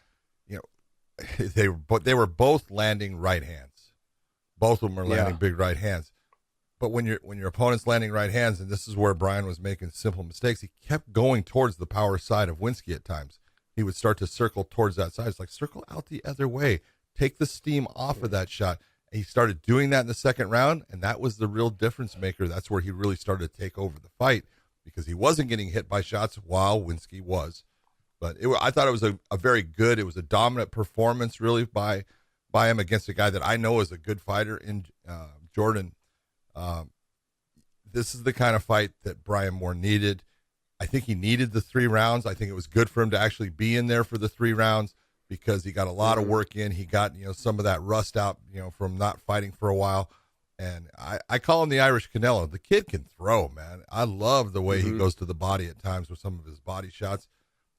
they were both landing right hands. Both of them were landing big right hands. But when your opponent's landing right hands, and this is where Brian was making simple mistakes, he kept going towards the power side of Wynski at times. He would start to circle towards that side. It's like, circle out the other way. Take the steam off of that shot. And he started doing that in the second round, and that was the real difference maker. That's where he really started to take over the fight because he wasn't getting hit by shots while Wynski was. But I thought it was a very good, it was a dominant performance really by him against a guy that I know is a good fighter in Jordan. This is the kind of fight that Brian Moore needed. I think he needed the 3 rounds. I think it was good for him to actually be in there for the 3 rounds because he got a lot of work in. He got, some of that rust out, from not fighting for a while. And I call him the Irish Canelo. The kid can throw, man. I love the way he goes to the body at times with some of his body shots.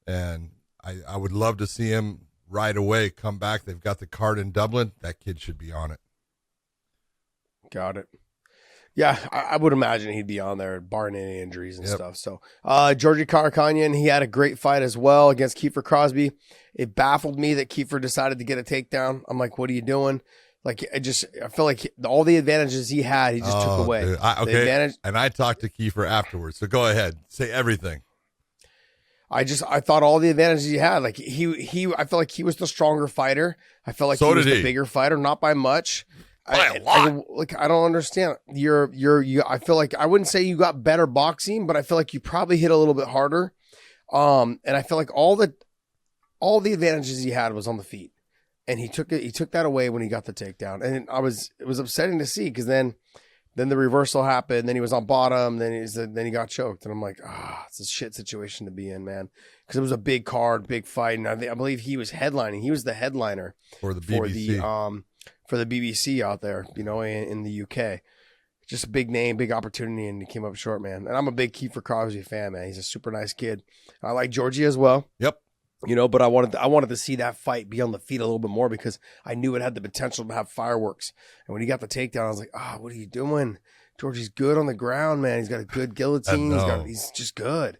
And I would love to see him right away come back. They've got the card in Dublin. That kid should be on it. Got it. Yeah, I would imagine he'd be on there, barring any injuries and stuff. So, Georgie Karakhanyan, he had a great fight as well against Kiefer Crosby. It baffled me that Kiefer decided to get a takedown. I'm like, what are you doing? Like, I feel like all the advantages he had, he just took away. Dude. And I talked to Kiefer afterwards. So go ahead, say everything. I thought all the advantages he had, like I felt like he was the stronger fighter. I felt like he was the bigger fighter, not by much. By a lot. I don't understand. I feel like I wouldn't say you got better boxing, but I feel like you probably hit a little bit harder. And I feel like all the advantages he had was on the feet, and he took that away when he got the takedown. And it was upsetting to see because then the reversal happened. Then he was on bottom. Then he got choked, and I'm like, it's a shit situation to be in, man. Because it was a big card, big fight, and I believe he was headlining. He was the headliner for the BBC. For the BBC out there, in the UK. Just a big name, big opportunity, and he came up short, man. And I'm a big Kiefer Crosby fan, man. He's a super nice kid. I like Georgie as well. Yep. But I wanted to see that fight be on the feet a little bit more because I knew it had the potential to have fireworks. And when he got the takedown, I was like, what are you doing? Georgie's good on the ground, man. He's got a good guillotine. He's just good.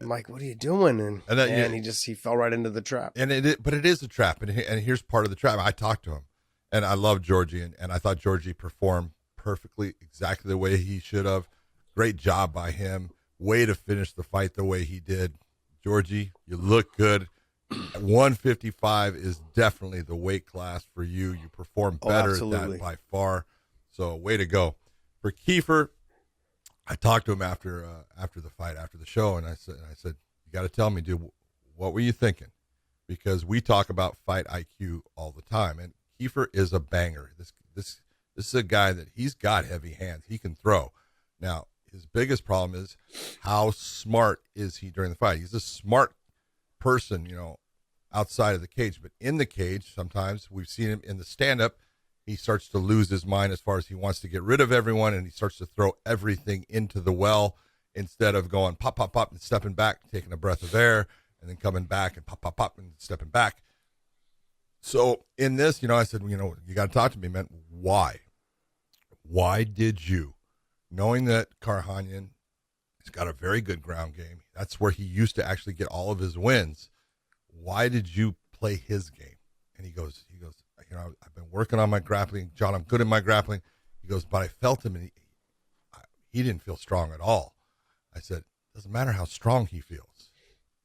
I'm like, what are you doing? And he fell right into the trap. But it is a trap. And here's part of the trap. I talked to him. And I love Georgie, and I thought Georgie performed perfectly, exactly the way he should have. Great job by him. Way to finish the fight the way he did. Georgie, you look good. 155 is definitely the weight class for you. You perform better at that by far. So way to go. For Kiefer, I talked to him after the fight, after the show, and I said, you got to tell me, dude, what were you thinking? because we talk about fight IQ all the time, and Kiefer is a banger. This is a guy that he's got heavy hands. He can throw. Now, his biggest problem is how smart is he during the fight? He's a smart person, outside of the cage, but in the cage, sometimes we've seen him in the stand-up, he starts to lose his mind as far as he wants to get rid of everyone, and he starts to throw everything into the well instead of going pop, pop, pop, and stepping back, taking a breath of air, and then coming back and pop, pop, pop, and stepping back. So in this, I said, you got to talk to me, man. Why? Why did you, knowing that Karhanyan has got a very good ground game, that's where he used to actually get all of his wins, why did you play his game? And he goes, I've been working on my grappling. John, I'm good at my grappling. He goes, but I felt him, and he didn't feel strong at all. I said, it doesn't matter how strong he feels.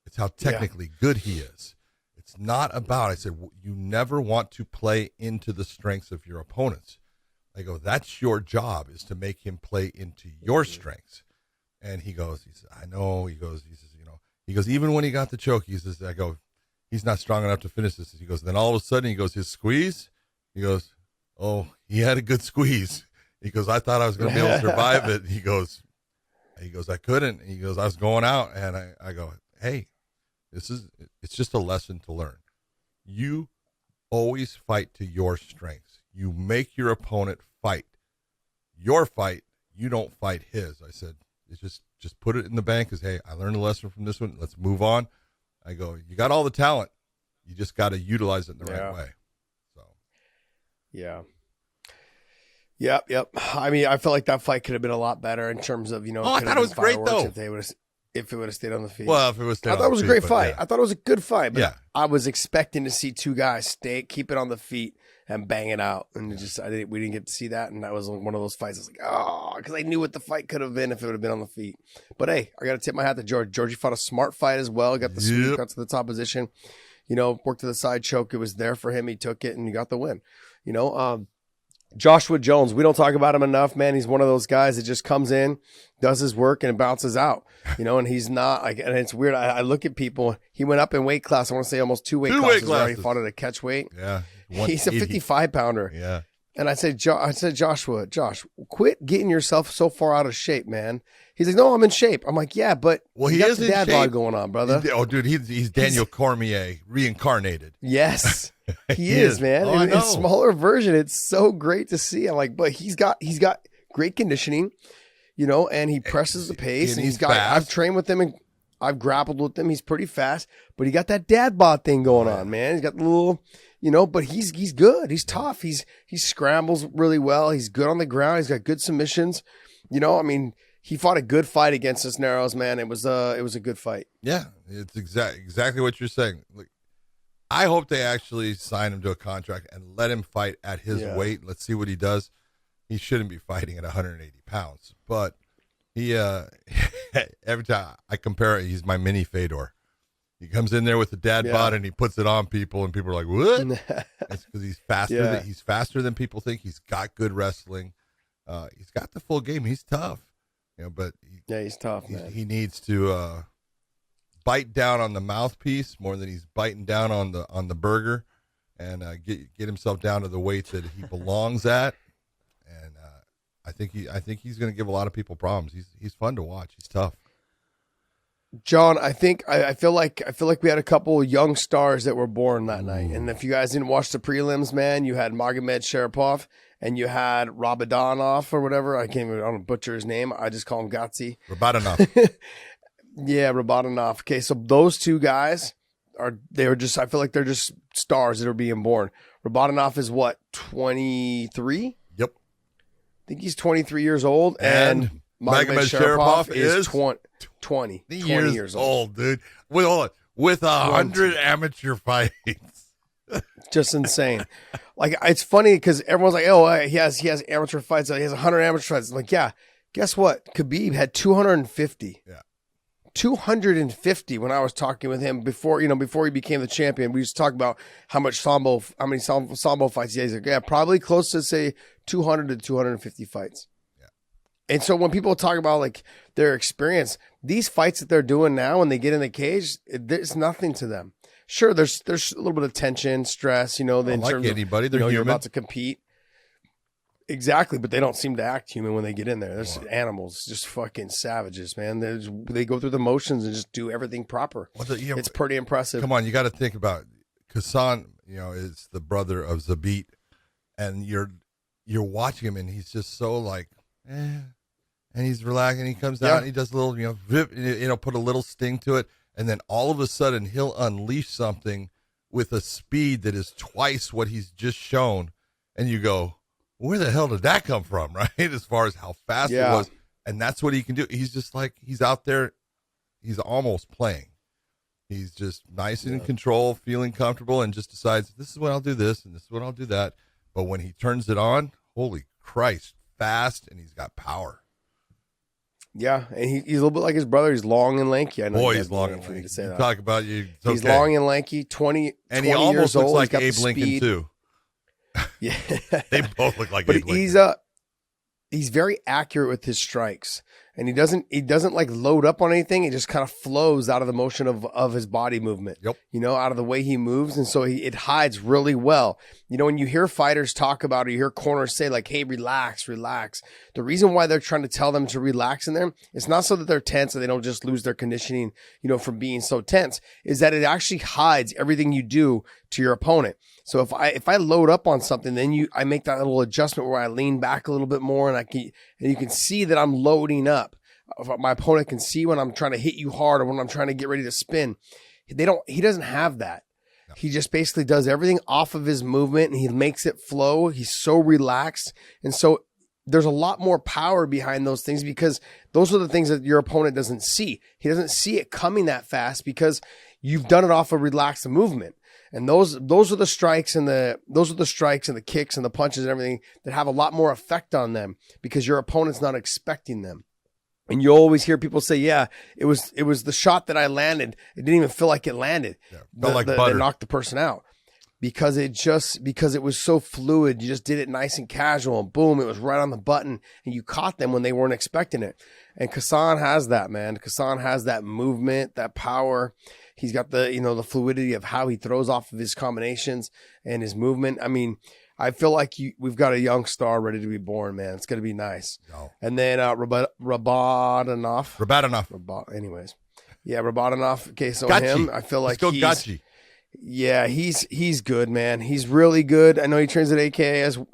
It's how technically good he is. It's not about, I said, you never want to play into the strengths of your opponents. I go, that's your job, is to make him play into your strengths. And he says, I know. He says, even when he got the choke, he says, I go, he's not strong enough to finish this. He goes, then all of a sudden, he goes, his squeeze, he goes, oh, he had a good squeeze. He goes, I thought I was going to be able to survive it. He goes, I couldn't. He goes, I was going out. And I go, hey, it's just a lesson to learn. You always fight to your strengths. You make your opponent fight your fight. You don't fight his. I said, it's just put it in the bank as, hey, I learned a lesson from this one. Let's move on. I go, you got all the talent. You just got to utilize it in the right way. So, yeah. Yep. I mean, I felt like that fight could have been a lot better in terms of, I thought it was great, though. If it would have stayed on the feet. Well, if it was, I thought it was a great fight. I thought it was a good fight, but yeah. I was expecting to see two guys keep it on the feet and bang it out, and we didn't get to see that, and that was one of those fights. I was like, oh, because I knew what the fight could have been if it would have been on the feet. But hey, I got to tip my hat to George. Georgie fought a smart fight as well. Got the sweep, got to the top position. Worked to the side choke. It was there for him. He took it and he got the win. Joshua Jones, we don't talk about him enough, man. He's one of those guys that just comes in, does his work, and bounces out, and he's not like, and it's weird. I look at people, he went up in weight class. I want to say almost two weight classes. Right? He fought at a catch weight. Yeah. He's a 55 pounder. Yeah. And I said, Josh, quit getting yourself so far out of shape, man. He's like, no, I'm in shape. I'm like, yeah, but he got is the in dad shape. bod going on, brother. Dude, he's Daniel Cormier reincarnated. Yes, he is, man. Oh, in a smaller version, it's so great to see. I'm like, but he's got great conditioning, and he presses the pace, and he's got. Fast. I've trained with him and I've grappled with him. He's pretty fast, but he got that dad bod thing going on, man. He's got the little. But he's good. He's tough. He scrambles really well. He's good on the ground. He's got good submissions. He fought a good fight against Cisneros, man. It was a good fight. Yeah, it's exactly what you're saying. Like, I hope they actually sign him to a contract and let him fight at his weight. Let's see what he does. He shouldn't be fighting at 180 pounds, but he every time I compare it, he's my mini Fedor. He comes in there with the dad bod and he puts it on people, and people are like, "What?" It's because he's faster. He's faster than people think. He's got good wrestling. He's got the full game. He's tough, but he's tough. Man. He needs to bite down on the mouthpiece more than he's biting down on the burger, and get himself down to the weight that he belongs at. And I think he's going to give a lot of people problems. He's fun to watch. He's tough. John, I feel like we had a couple young stars that were born that night. And if you guys didn't watch the prelims, man, you had Magomed Sharapov and you had Rabadanov or whatever. I don't butcher his name. I just call him Gatsy. Rabadanov. Yeah, Rabadanov. Okay, so those two guys I feel like they're just stars that are being born. Rabadanov is what, 23? Yep. I think he's 23 years old. And Magomed Sharapov is 20 years old, dude. With 100 amateur fights. Just insane. Like, it's funny because everyone's like, oh, he has amateur fights. He has 100 amateur fights. I'm like, yeah, guess what? Khabib had 250. Yeah. 250 when I was talking with him before he became the champion. We used to talk about how many sambo fights he has. Like, yeah, probably close to say 200 to 250 fights. And so when people talk about like their experience, these fights that they're doing now when they get in the cage, there's nothing to them. Sure, there's a little bit of tension, stress, in terms like anybody, of, they're you're human. about to compete. Exactly, but they don't seem to act human when they get in there. There's animals, just fucking savages, man. They go through the motions and just do everything proper. It's pretty impressive. Come on, you got to think about Kassan. Is the brother of Zabit, and you're watching him, and he's just so like, and he's relaxing. He comes out and he does a little, put a little sting to it, and then all of a sudden he'll unleash something with a speed that is twice what he's just shown, and you go, where the hell did that come from, right? As far as how fast it was. And that's what he can do. He's just like, he's out there. He's almost playing. He's just nice and in control, feeling comfortable, and just decides, this is when I'll do this, and this is when I'll do that. But when he turns it on, holy Christ, fast, and he's got power. Yeah, and he's a little bit like his brother. He's long and lanky. I know he's long and lanky. To say that. Talk about you. He's long and lanky, 20 and 20 he almost years looks old. like Abe Lincoln, too. Yeah, they both look like. But Abe Lincoln. He's very accurate with his strikes, and he doesn't like load up on anything. It just kind of flows out of the motion of his body movement. Yep. Out of the way he moves, and so it hides really well. When you hear fighters talk about it, you hear corners say like, "Hey, relax, relax." The reason why they're trying to tell them to relax in there, it's not so that they're tense and they don't just lose their conditioning, from being so tense. Is that it actually hides everything you do to your opponent. So if I load up on something, then I make that little adjustment where I lean back a little bit more, and you can see that I'm loading up. My opponent can see when I'm trying to hit you hard or when I'm trying to get ready to spin. He doesn't have that. No. He just basically does everything off of his movement, and he makes it flow. He's so relaxed, and so there's a lot more power behind those things because those are the things that your opponent doesn't see. He doesn't see it coming that fast because you've done it off a relaxed movement. And those are the strikes and the kicks and the punches and everything that have a lot more effect on them because your opponent's not expecting them. And you always hear people say, "Yeah, it was the shot that I landed. It didn't even feel like it landed. Felt like butter. That knocked the person out because it was so fluid. You just did it nice and casual, and boom, it was right on the button, and you caught them when they weren't expecting it. And Kassan has that, man. Kassan has that movement, that power. He's got the fluidity of how he throws off of his combinations and his movement. I mean, I feel like we've got a young star ready to be born, man. It's going to be nice. No. And then Rabadanov. Anyways. Yeah, Rabadanov. Okay, so Gachi. him, I feel like Gachi. Yeah, he's good, man. He's really good. I know he trains at AK with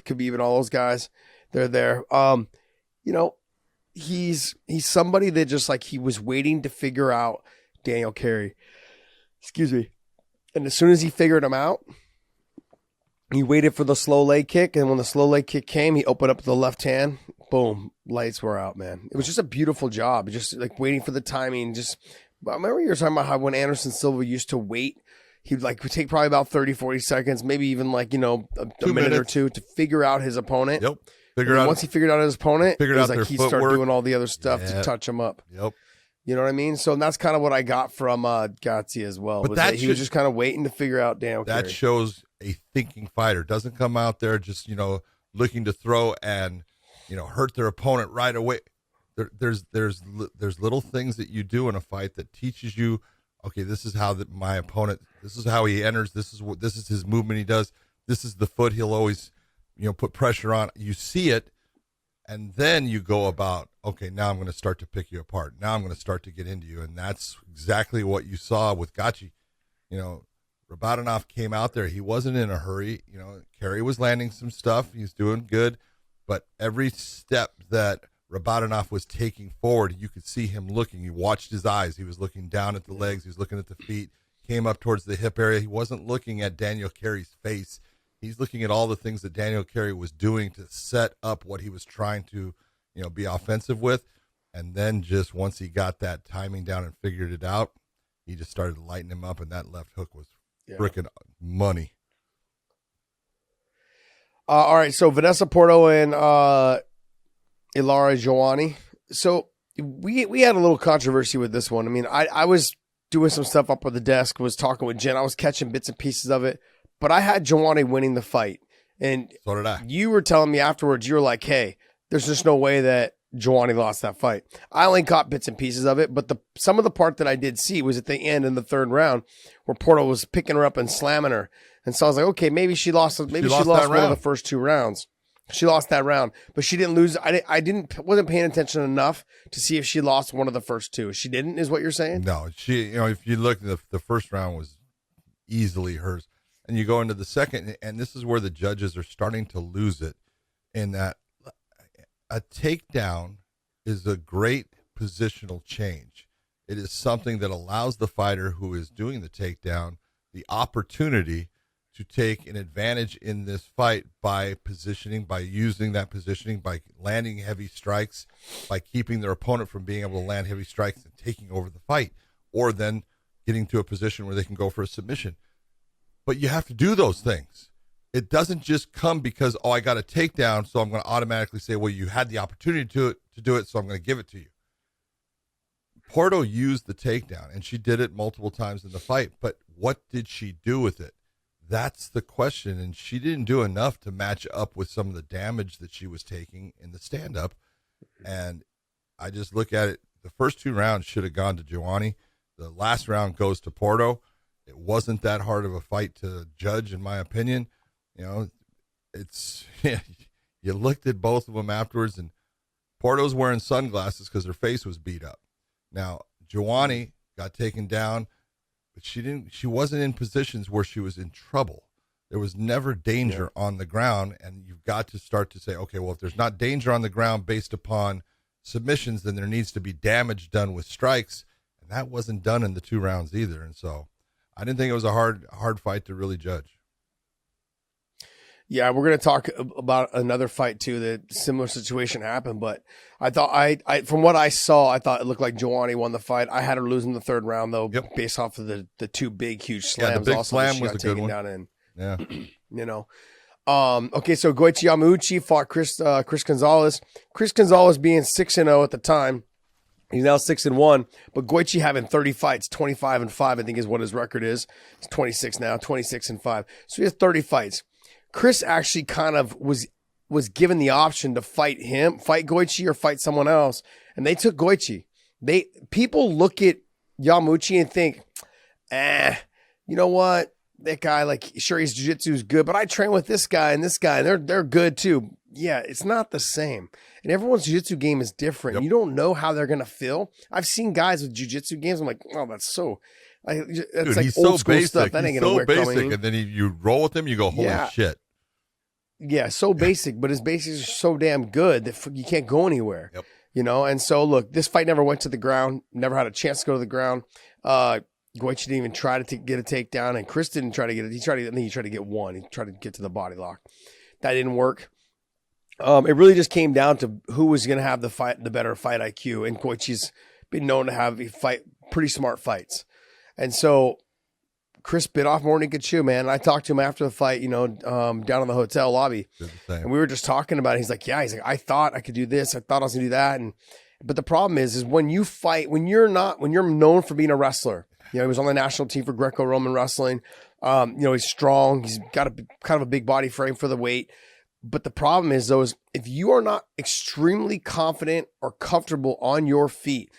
Khabib and all those guys. They're there. He's somebody that just like he was waiting to figure out Daniel Carey. Excuse me. And as soon as he figured him out, he waited for the slow leg kick. And when the slow leg kick came, he opened up the left hand. Boom. Lights were out, man. It was just a beautiful job. Just like waiting for the timing. I remember you were talking about how when Anderson Silva used to wait, he'd would take probably about 30, 40 seconds, maybe even a minute or two to figure out his opponent. Yep. Once he figured out his opponent, it was like he started footwork. doing all the other stuff to touch him up. Yep. You know what I mean? So that's kind of what I got from Gotzi as well. But he was just kind of waiting to figure out Daniel Carey. That shows a thinking fighter. Doesn't come out there just, looking to throw and, hurt their opponent right away. There's little things that you do in a fight that teaches you, okay, this is how my opponent, this is how he enters. This is his movement he does. This is the foot he'll always put pressure on. You see it, and then you go about, okay, now I'm going to start to pick you apart. Now I'm going to start to get into you, and that's exactly what you saw with Gachi. Rabadanov came out there. He wasn't in a hurry. Carey was landing some stuff. He's doing good, but every step that Rabadanov was taking forward, you could see him looking. You watched his eyes. He was looking down at the legs. He was looking at the feet, came up towards the hip area. He wasn't looking at Daniel Carey's face. He's looking at all the things that Daniel Carey was doing to set up what he was trying to, be offensive with. And then just once he got that timing down and figured it out, he just started lighting him up, and that left hook was freaking money. All right, so Vanessa Porto and Ilara Joani. So we had a little controversy with this one. I mean, I was doing some stuff up on the desk, was talking with Jen. I was catching bits and pieces of it. But I had Joani winning the fight. And so did I. You were telling me afterwards, you were like, hey, there's just no way that Joanny lost that fight. I only caught bits and pieces of it, but some of the part that I did see was at the end in the third round where Porto was picking her up and slamming her. And so I was like, okay, maybe she lost one of the first 2 rounds. She lost that round, but she didn't lose. I wasn't paying attention enough to see if she lost one of the first 2. She didn't, is what you're saying? No, if you look, the first round was easily hers. And you go into the second, and this is where the judges are starting to lose it, in that a takedown is a great positional change. It is something that allows the fighter who is doing the takedown the opportunity to take an advantage in this fight by positioning, by using that positioning, by landing heavy strikes, by keeping their opponent from being able to land heavy strikes and taking over the fight, or then getting to a position where they can go for a submission. But you have to do those things. It doesn't just come because, I got a takedown, so I'm going to automatically say, well, you had the opportunity to do it, so I'm going to give it to you. Porto used the takedown, and she did it multiple times in the fight, but what did she do with it? That's the question, and she didn't do enough to match up with some of the damage that she was taking in the stand-up, and I just look at it, the first 2 rounds should have gone to Joanny. The last round goes to Porto. It wasn't that hard of a fight to judge, in my opinion. It's you looked at both of them afterwards, and Porto's wearing sunglasses because her face was beat up. Now, Joanny got taken down, but she wasn't in positions where she was in trouble. There was never danger on the ground, and you've got to start to say, okay, well, if there's not danger on the ground based upon submissions, then there needs to be damage done with strikes, and that wasn't done in the 2 rounds either. And so I didn't think it was a hard fight to really judge. Yeah, we're going to talk about another fight too. That similar situation happened, but I thought I from what I saw, I thought it looked like Joanny won the fight. I had her losing the 3rd round though, based off of the 2 big huge slams. Yeah, the big also slam was a good one. Down in. Yeah, Okay, so Goichi Yamauchi fought Chris Gonzalez. Chris Gonzalez being 6-0 at the time. He's now 6-1, but Goichi having 30 fights, 25-5, I think is what his record is. He's 26 now, 26-5. So he has 30 fights. Chris actually kind of was given the option to fight Goichi or fight someone else, and they took Goichi. People look at Yamauchi and think, you know what? That guy, like, sure, his jiu-jitsu is good, but I train with this guy, and they're good too. Yeah, it's not the same. And everyone's jiu-jitsu game is different. Yep. You don't know how they're going to feel. I've seen guys with jiu-jitsu games. I'm like, oh, that's so... It's like he's old so school basic. stuff. That ain't He's gonna so work. basic, and then you roll with him, you go, holy shit. Yeah, so basic, but his basics are so damn good that you can't go anywhere. Yep. And so look, this fight never went to the ground, never had a chance to go to the ground. Goichi didn't even try to get a takedown, and Chris didn't try to get it. I think he tried to get one. He tried to get to the body lock. That didn't work. It really just came down to who was going to have the better fight IQ, and Goichi's been known to have pretty smart fights. And so Chris bit off more than he could chew, man. And I talked to him after the fight, down in the hotel lobby. And we were just talking about it. He's like, I thought I could do this. I thought I was going to do that. But the problem is when you fight, when you're known for being a wrestler, he was on the national team for Greco-Roman wrestling. He's strong. He's got kind of a big body frame for the weight. But the problem is, though, if you are not extremely confident or comfortable on your feet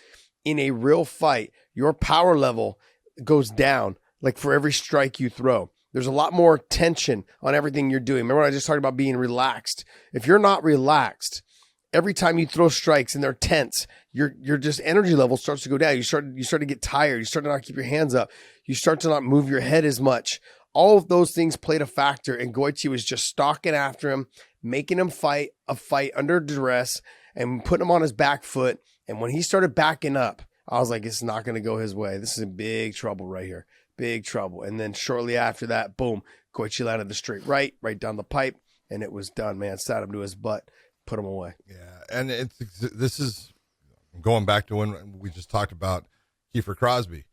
in a real fight, your power level goes down, like for every strike you throw. There's a lot more tension on everything you're doing. Remember, I just talked about being relaxed. If you're not relaxed, every time you throw strikes and they're tense, your just energy level starts to go down. You start to get tired. You start to not keep your hands up. You start to not move your head as much. All of those things played a factor, and Goichi was just stalking after him, making him fight a fight under duress and putting him on his back foot. And when he started backing up, I was like, it's not going to go his way. This is in big trouble right here. Big trouble. And then shortly after that, boom, Goichi landed the straight right down the pipe, and it was done, man. Sat him to his butt, put him away. Yeah, and this is going back to when we just talked about Kiefer Crosby.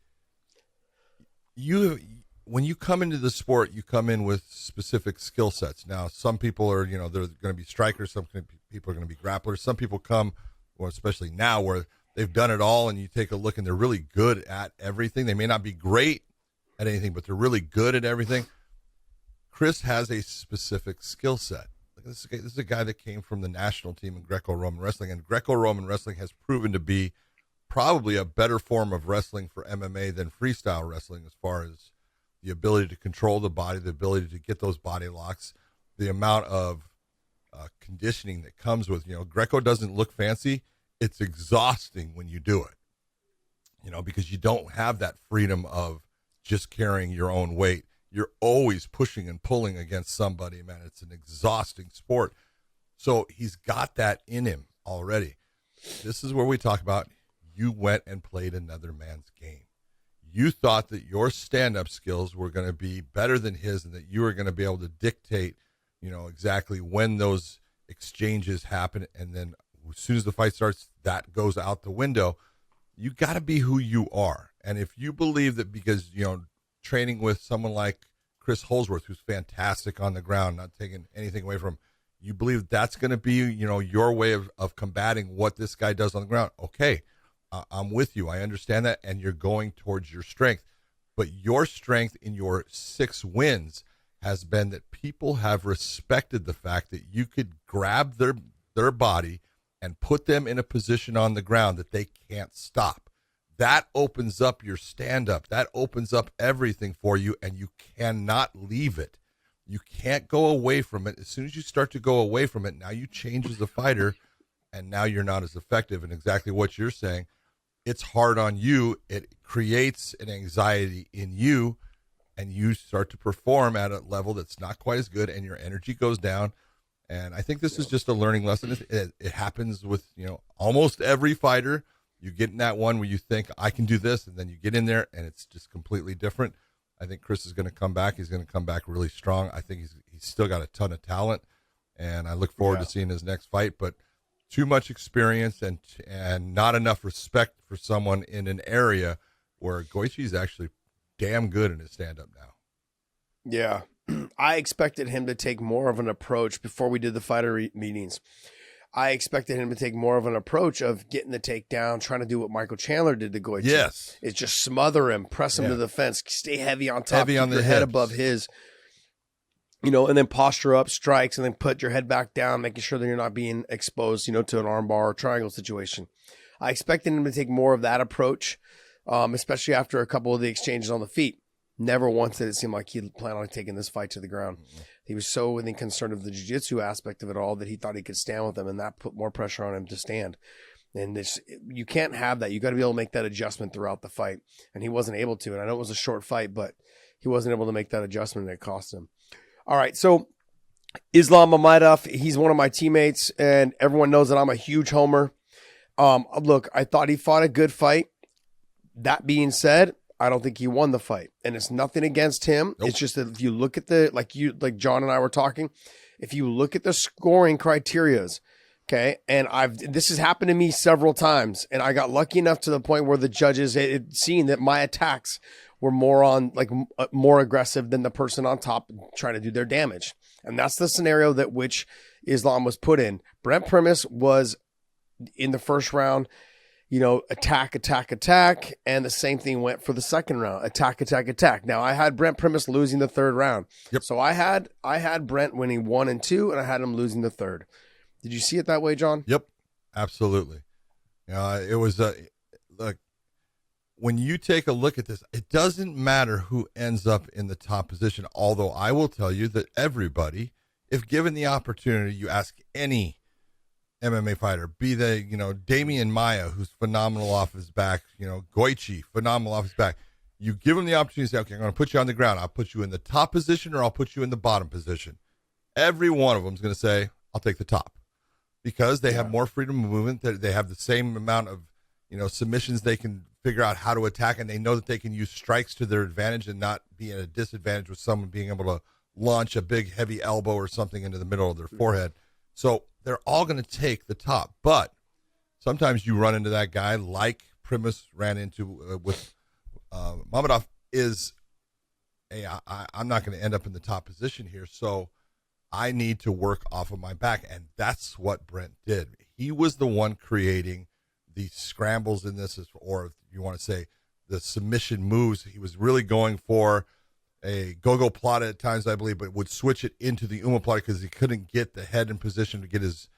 When you come into the sport, you come in with specific skill sets. Now, some people are, they're going to be strikers. Some people are going to be grapplers. Some people come, or especially now, where they've done it all, and you take a look, and they're really good at everything. They may not be great at anything, but they're really good at everything. Chris has a specific skill set this is a guy that came from the national team in Greco-Roman wrestling, and Greco-Roman wrestling has proven to be probably a better form of wrestling for MMA than freestyle wrestling, as far as the ability to control the body, the ability to get those body locks, the amount of conditioning that comes with, Greco doesn't look fancy. It's exhausting when you do it, because you don't have that freedom of just carrying your own weight. You're always pushing and pulling against somebody, man. It's an exhausting sport. So he's got that in him already. This is where we talk about you went and played another man's game. You thought that your stand-up skills were going to be better than his and that you were going to be able to dictate, exactly when those exchanges happen. And then as soon as the fight starts, that goes out the window. You got to be who you are. And if you believe that because, training with someone like Chris Holsworth, who's fantastic on the ground, not taking anything away from him, you believe that's going to be, your way of combating what this guy does on the ground. Okay, I'm with you. I understand that, and you're going towards your strength. But your strength in your 6 wins has been that people have respected the fact that you could grab their body and put them in a position on the ground that they can't stop. That opens up your stand-up. That opens up everything for you, and you cannot leave it. You can't go away from it. As soon as you start to go away from it, now you change as a fighter, and now you're not as effective. And exactly what you're saying, it's hard on you. It creates an anxiety in you, and you start to perform at a level that's not quite as good, and your energy goes down. And I think this is just a learning lesson. It happens with, almost every fighter. You get in that one where you think, I can do this, and then you get in there, and it's just completely different. I think Chris is going to come back. He's going to come back really strong. I think he's still got a ton of talent, and I look forward to seeing his next fight. But too much experience and not enough respect for someone in an area where Goichi is actually damn good in his stand-up now. Yeah. I expected him to take more of an approach before we did the fighter meetings. I expected him to take more of an approach of getting the takedown, trying to do what Michael Chandler did to Goichi. Yes. It's just smother him, press him to the fence, stay heavy on top, heavy on your the head hips. above his, and then posture up, strikes, and then put your head back down, making sure that you're not being exposed, to an armbar or triangle situation. I expected him to take more of that approach, especially after a couple of the exchanges on the feet. Never once did it seem like he planned on taking this fight to the ground. Mm-hmm. He was so concerned of the jiu-jitsu aspect of it all that he thought he could stand with him, and that put more pressure on him to stand. And you can't have that. You got to be able to make that adjustment throughout the fight, and he wasn't able to. And I know it was a short fight, but he wasn't able to make that adjustment, and it cost him. All right, so Islam Mamedov, he's one of my teammates, and everyone knows that I'm a huge homer. Look, I thought he fought a good fight. That being said, I don't think he won the fight, and it's nothing against him. Nope. It's just that if you look at like John and I were talking, if you look at the scoring criterias, okay, and this has happened to me several times, and I got lucky enough to the point where the judges had seen that my attacks were more aggressive than the person on top trying to do their damage, and that's the scenario that which Islam was put in. Brent Primus was in the first round. Attack, and the same thing went for the second round. Attack. Now, I had Brent Primus losing the third round. Yep. So I had Brent winning 1 and 2, and I had him losing the third. Did you see it that way, John? Yep, absolutely. It was look, when you take a look at this, it doesn't matter who ends up in the top position, although I will tell you that everybody, if given the opportunity, you ask any MMA fighter, be they, Damian Maia, who's phenomenal off his back, Goichi, phenomenal off his back. You give them the opportunity to say, okay, I'm going to put you on the ground. I'll put you in the top position or I'll put you in the bottom position. Every one of them is going to say, I'll take the top because they have more freedom of movement. They have the same amount of, submissions they can figure out how to attack, and they know that they can use strikes to their advantage and not be at a disadvantage with someone being able to launch a big, heavy elbow or something into the middle of their forehead. So they're all going to take the top, but sometimes you run into that guy like Primus ran into with Mamedov is, hey, I'm not going to end up in the top position here, so I need to work off of my back, and that's what Brent did. He was the one creating the scrambles in this, or if you want to say the submission moves. He was really going for a go-go plata at times, I believe, but would switch it into the omoplata because he couldn't get the head in position to get his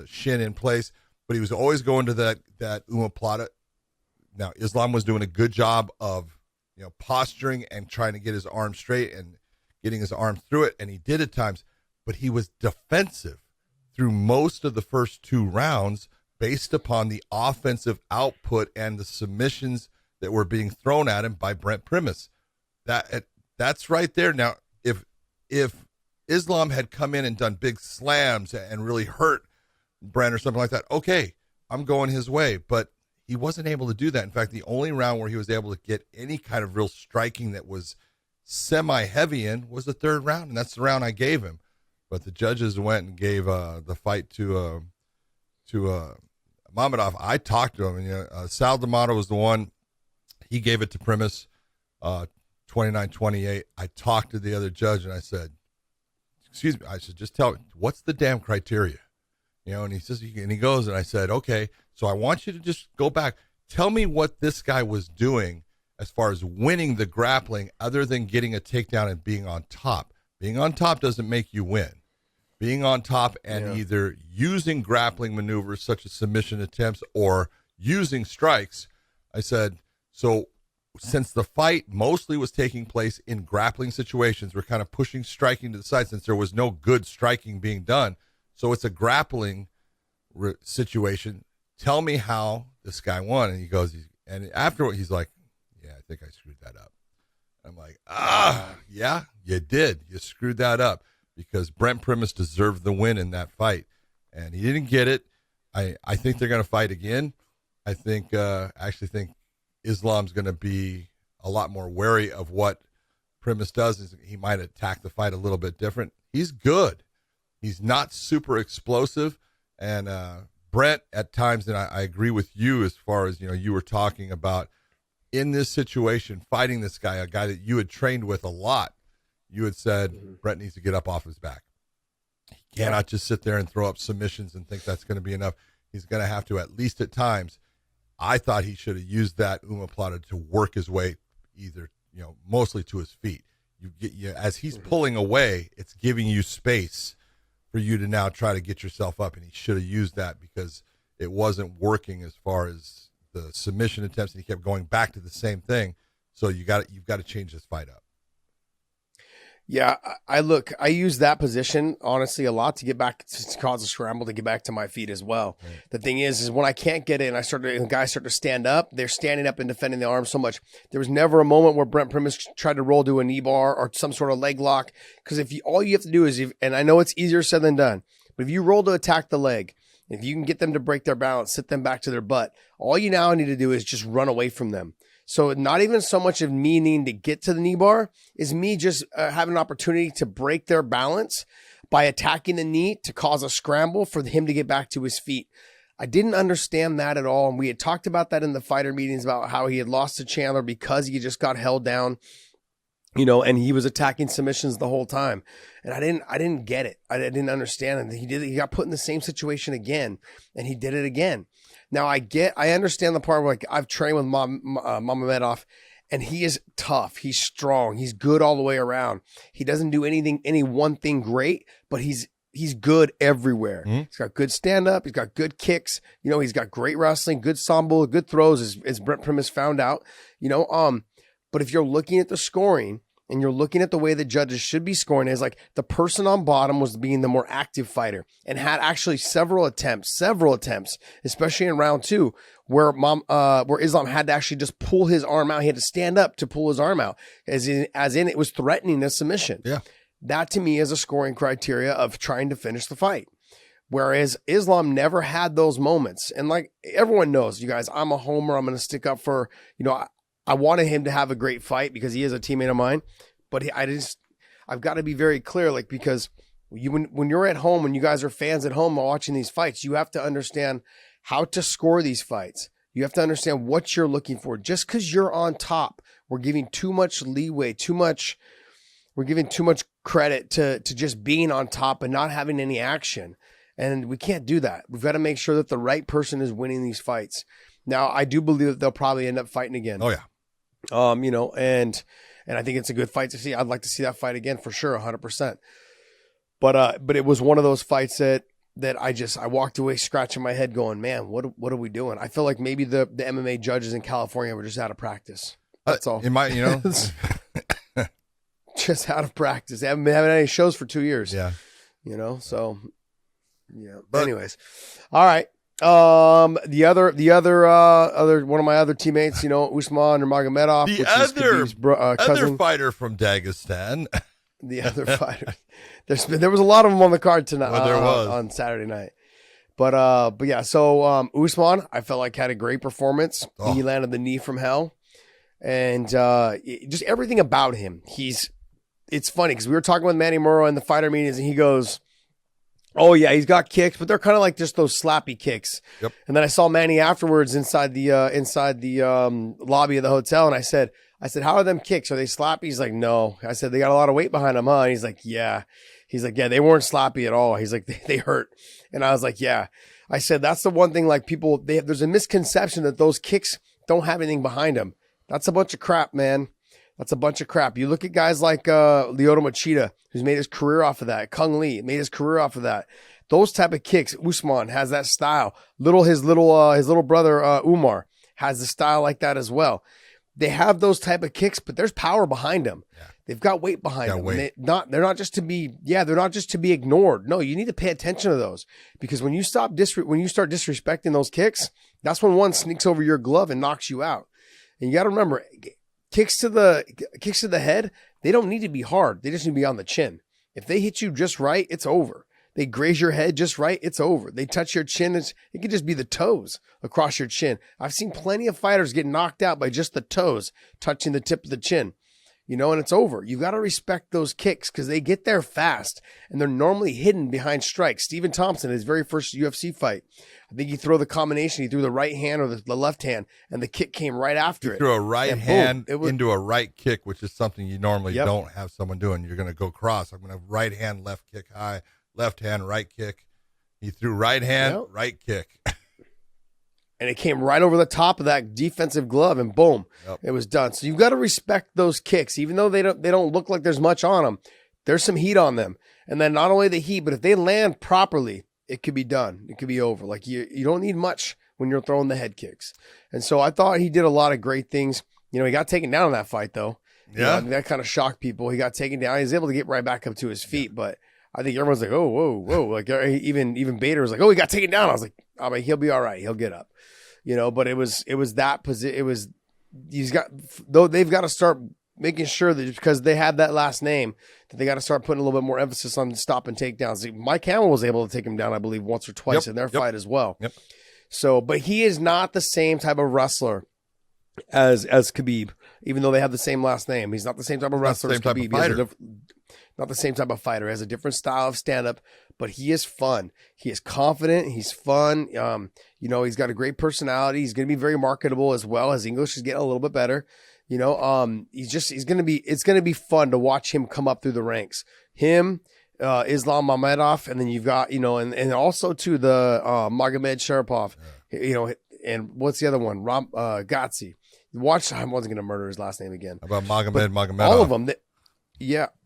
shin in place. But he was always going to that omoplata. Now, Islam was doing a good job of posturing and trying to get his arm straight and getting his arm through it, and he did at times. But he was defensive through most of the first 2 rounds based upon the offensive output and the submissions that were being thrown at him by Brent Primus. That's right there. Now, if Islam had come in and done big slams and really hurt Brent or something like that, okay, I'm going his way. But he wasn't able to do that. In fact, the only round where he was able to get any kind of real striking that was semi-heavy in was the 3rd round, and that's the round I gave him. But the judges went and gave the fight to Mamedov. I talked to him, and Sal D'Amato was the one. He gave it to Primus, 29-28. I talked to the other judge, and I said, excuse me, I said, just tell me, what's the damn criteria? And he says, and he goes, and I said, okay, so I want you to just go back. Tell me what this guy was doing as far as winning the grappling other than getting a takedown and being on top. Being on top doesn't make you win. Being on top and either using grappling maneuvers such as submission attempts or using strikes, I said, so since the fight mostly was taking place in grappling situations, we're kind of pushing striking to the side since there was no good striking being done. So it's a grappling situation. Tell me how this guy won. And he goes, and afterward, he's like, yeah, I think I screwed that up. I'm like, yeah, you did. You screwed that up because Brent Primus deserved the win in that fight. And he didn't get it. I think they're going to fight again. I actually think Islam's going to be a lot more wary of what Primus does. He might attack the fight a little bit different. He's good. He's not super explosive. And Brent at times, and I agree with you as far as, you were talking about in this situation, fighting this guy, a guy that you had trained with a lot, you had said, Brent needs to get up off his back. He cannot just sit there and throw up submissions and think that's going to be enough. He's going to have to, at least at times. I thought he should have used that omoplata to work his way either, mostly to his feet. As he's pulling away, it's giving you space for you to now try to get yourself up, and he should have used that because it wasn't working as far as the submission attempts, and he kept going back to the same thing. So you've got to change this fight up. Yeah, I use that position, honestly, a lot to get back, to cause a scramble, to get back to my feet as well. Right. The thing is when I can't get in, the guys start to stand up, they're standing up and defending the arm so much. There was never a moment where Brent Primus tried to roll to a knee bar or some sort of leg lock. Because all you have to do is, and I know it's easier said than done, but if you roll to attack the leg, if you can get them to break their balance, sit them back to their butt, all you now need to do is just run away from them. So not even so much of me needing to get to the knee bar is me just having an opportunity to break their balance by attacking the knee to cause a scramble for him to get back to his feet. I didn't understand that at all. And we had talked about that in the fighter meetings about how he had lost to Chandler because he just got held down, and he was attacking submissions the whole time. And I didn't get it. I didn't understand it. He got put in the same situation again, and he did it again. Now I understand the part where I've trained with Mamedov, and he is tough. He's strong. He's good all the way around. He doesn't do any one thing great, but he's good everywhere. Mm-hmm. He's got good stand up. He's got good kicks. He's got great wrestling, good sambo, good throws, as Brent Primus found out. But if you're looking at the scoring, and you're looking at the way the judges should be scoring, is like the person on bottom was being the more active fighter and had actually several attempts, especially in round 2, where Islam had to actually just pull his arm out. He had to stand up to pull his arm out, as in it was threatening a submission. Yeah, that to me is a scoring criteria of trying to finish the fight. Whereas Islam never had those moments, and like everyone knows, you guys, I'm a homer. I'm going to stick up for I wanted him to have a great fight because he is a teammate of mine, but I've got to be very clear, because when you're at home, when you guys are fans at home watching these fights, you have to understand how to score these fights. You have to understand what you're looking for. Just because you're on top, we're giving too much leeway, we're giving too much credit to just being on top and not having any action. And we can't do that. We've got to make sure that the right person is winning these and I do believe that they'll probably end up fighting again. Oh yeah. And and I think it's a good fight to see. I'd like to see that fight again for sure, 100%. But it was one of those fights that I walked away scratching my head going, man, what are we doing? I feel like maybe the MMA judges in California were just out of practice. That's all. Just out of practice. They haven't been having any shows for 2 years. Yeah. So yeah. But anyways. All right. The other one of my other teammates, Usman Nurmagomedov, the which is Khabib's cousin. other fighter from Dagestan. The other fighter. There was a lot of them on the card tonight. Well, there was on Saturday night. But yeah. So Usman, I felt like had a great performance. Oh. He landed the knee from hell, and just everything about him. It's funny because we were talking with Manny Murrow in the fighter meetings, and he goes, "Oh yeah, he's got kicks, but they're kind of like just those slappy kicks." Yep. And then I saw Manny afterwards inside the lobby of the hotel, and I said, "How are them kicks? Are they sloppy?" He's like, "No." I said, "They got a lot of weight behind them, huh?" And he's like, "Yeah." He's like, "Yeah, they weren't sloppy at all." He's like, "They hurt." And I was like, "Yeah." I said, "That's the one thing. Like people, there's a misconception that those kicks don't have anything behind them. That's a bunch of crap, man. That's a bunch of crap. You look at guys like Lyoto Machida, who's made his career off of that. Kung Lee made his career off of that. Those type of kicks. Usman has that style. His little brother Umar has the style like that as well. They have those type of kicks, but there's power behind them. Yeah. They've got weight behind them. They're not just to be ignored. No, you need to pay attention to those, because when you start disrespecting those kicks, that's when one sneaks over your glove and knocks you out. And you got to remember, kicks to the head, they don't need to be hard. They just need to be on the chin. If they hit you just right, it's over. They graze your head just right, it's over. They touch your chin, it could just be the toes across your chin. I've seen plenty of fighters get knocked out by just the toes touching the tip of the chin, and it's over. You got to respect those kicks because they get there fast, and they're normally hidden behind strikes. Stephen Thompson, his very first UFC fight, I think he threw the combination. He threw the right hand or the left hand, and the kick came right after it. Threw a right hand into a right kick, which is something you normally don't have someone doing. You're going to go cross. I'm going to right hand, left kick high, left hand, right kick. He threw right hand, right kick. And it came right over the top of that defensive glove, and boom, it was done. So you've got to respect those kicks, even though they don't look like there's much on them. There's some heat on them, and then not only the heat, but if they land properly, it could be done. It could be over. Like you don't need much when you're throwing the head kicks. And so I thought he did a lot of great things. He got taken down in that fight though. Yeah, that kind of shocked people. He got taken down. He was able to get right back up to his feet, but I think everyone's like, "Oh, whoa!" Like even Bader was like, "Oh, he got taken down." I was like, "Oh, but he'll be all right. He'll get up." But it was that position. They've got to start making sure that because they have that last name, that they got to start putting a little bit more emphasis on stop and takedowns. Mike Hamill was able to take him down, I believe, once or twice in their fight as well. Yep. So, but he is not the same type of wrestler as Khabib, even though they have the same last name. He's not the same type of wrestler as Khabib. Not the same type of fighter. He has a different style of stand-up, but he is fun. He is confident. He's fun. He's got a great personality. He's going to be very marketable as well. His English is getting a little bit it's going to be fun to watch him come up through the ranks. Him, Islam Mamedov, and then you've got, and also to the Magomed Sharapov, and what's the other one? Gatsi. Watch, I wasn't going to murder his last name again. About Magomedov. All of them.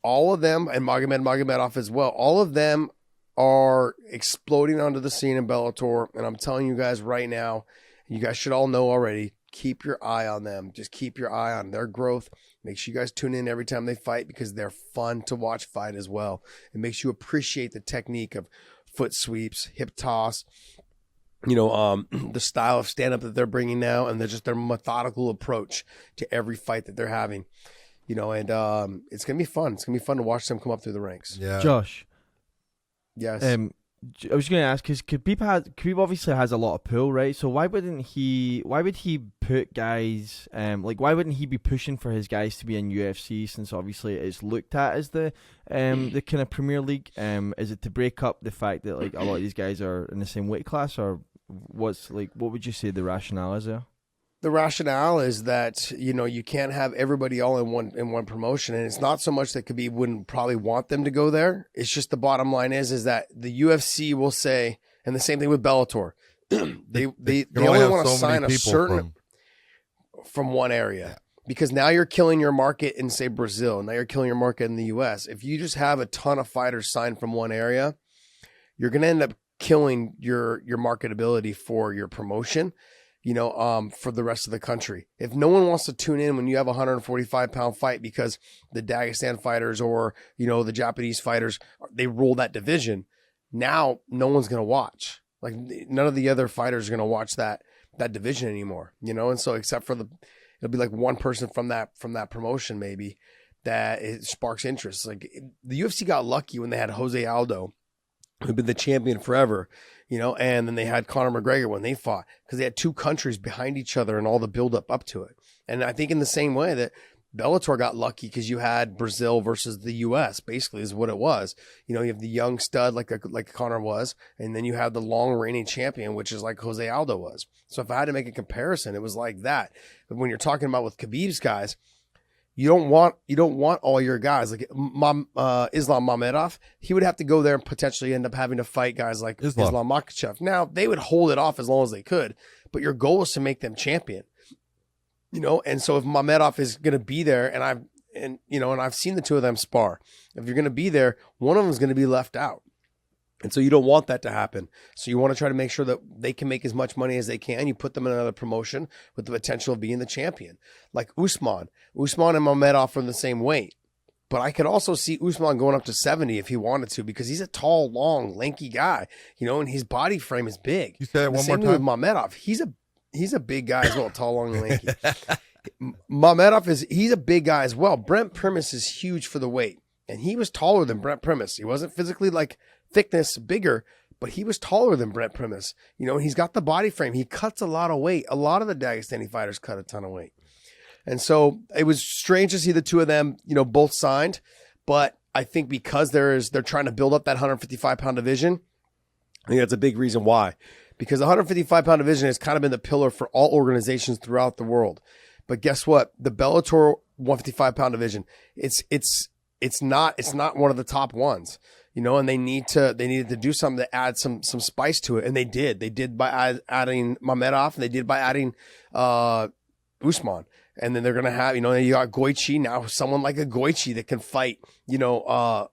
All of them, and Magomedov as well. All of them are exploding onto the scene in Bellator, and I'm telling you guys right now, you guys should all know already, keep your eye on them. Just keep your eye on their growth. Make sure you guys tune in every time they fight because they're fun to watch fight as well. It makes you appreciate the technique of foot sweeps, hip toss, the style of stand-up that they're bringing now, and their methodical approach to every fight that they're having. And it's going to be fun. It's going to be fun to watch them come up through the ranks. Yeah. Josh. Yes. I was going to ask, because Khabib obviously has a lot of pull, right? So why would he put guys, why wouldn't he be pushing for his guys to be in UFC, since obviously it's looked at as the kind of Premier League? Is it to break up the fact that a lot of these guys are in the same weight class, or what would you say the rationale is there? The rationale is that, you can't have everybody all in one promotion. And it's not so much that Khabib wouldn't probably want them to go there. It's just the bottom line is that the UFC will say, and the same thing with Bellator, they only want to sign a certain from one area. because now you're killing your market in, say, Brazil. Now you're killing your market in the U.S. If you just have a ton of fighters signed from one area, you're going to end up killing your marketability for your promotion, for the rest of the country. If no one wants to tune in when you have a 145-pound fight because the Dagestan fighters or, the Japanese fighters, they rule that division, now no one's going to watch. Like, none of the other fighters are going to watch that division anymore, and so except for it'll be like one person from that promotion maybe that it sparks interest. Like, the UFC got lucky when they had Jose Aldo, who'd been the champion forever, and then they had Conor McGregor when they fought, because they had two countries behind each other and all the buildup up to it. And I think in the same way that Bellator got lucky because you had Brazil versus the U.S. basically is what it was. You have the young stud like Conor was, and then you have the long reigning champion, which is like Jose Aldo was. So if I had to make a comparison, it was like that. But when you're talking about with Khabib's guys, you don't want all your guys like Islam Mamedov. He would have to go there and potentially end up having to fight guys like Islam Makhachev. Now they would hold it off as long as they could, but your goal is to make them champion. And so if Mamedov is going to be there, and I've seen the two of them spar, if you're going to be there, one of them is going to be left out. And so you don't want that to happen. So you want to try to make sure that they can make as much money as they can. You put them in another promotion with the potential of being the champion. Like Usman. Usman and Mamedov are in the same weight. But I could also see Usman going up to 70 if he wanted to, because he's a tall, long, lanky guy, and his body frame is big. You say that one more time? With Mamedov. He's a big guy as well, tall, long, and lanky. Mamedov he's a big guy as well. Brent Primus is huge for the weight, and he was taller than Brent Primus. He wasn't physically like thickness bigger, but he was taller than Brent Primus. He's got the body frame. He cuts a lot of weight. A lot of the Dagestani fighters cut a ton of weight. And so it was strange to see the two of them, both signed. But I think because they're trying to build up that 155-pound division, I think that's a big reason why. Because the 155-pound division has kind of been the pillar for all organizations throughout the world. But guess what? The Bellator 155-pound division, it's not one of the top ones. And they needed to do something to add some spice to it. And they did. They did by adding Mamedov, and they did by adding Usman. And then they're going to have, you got Goichi now, someone like a Goichi that can fight, Usman or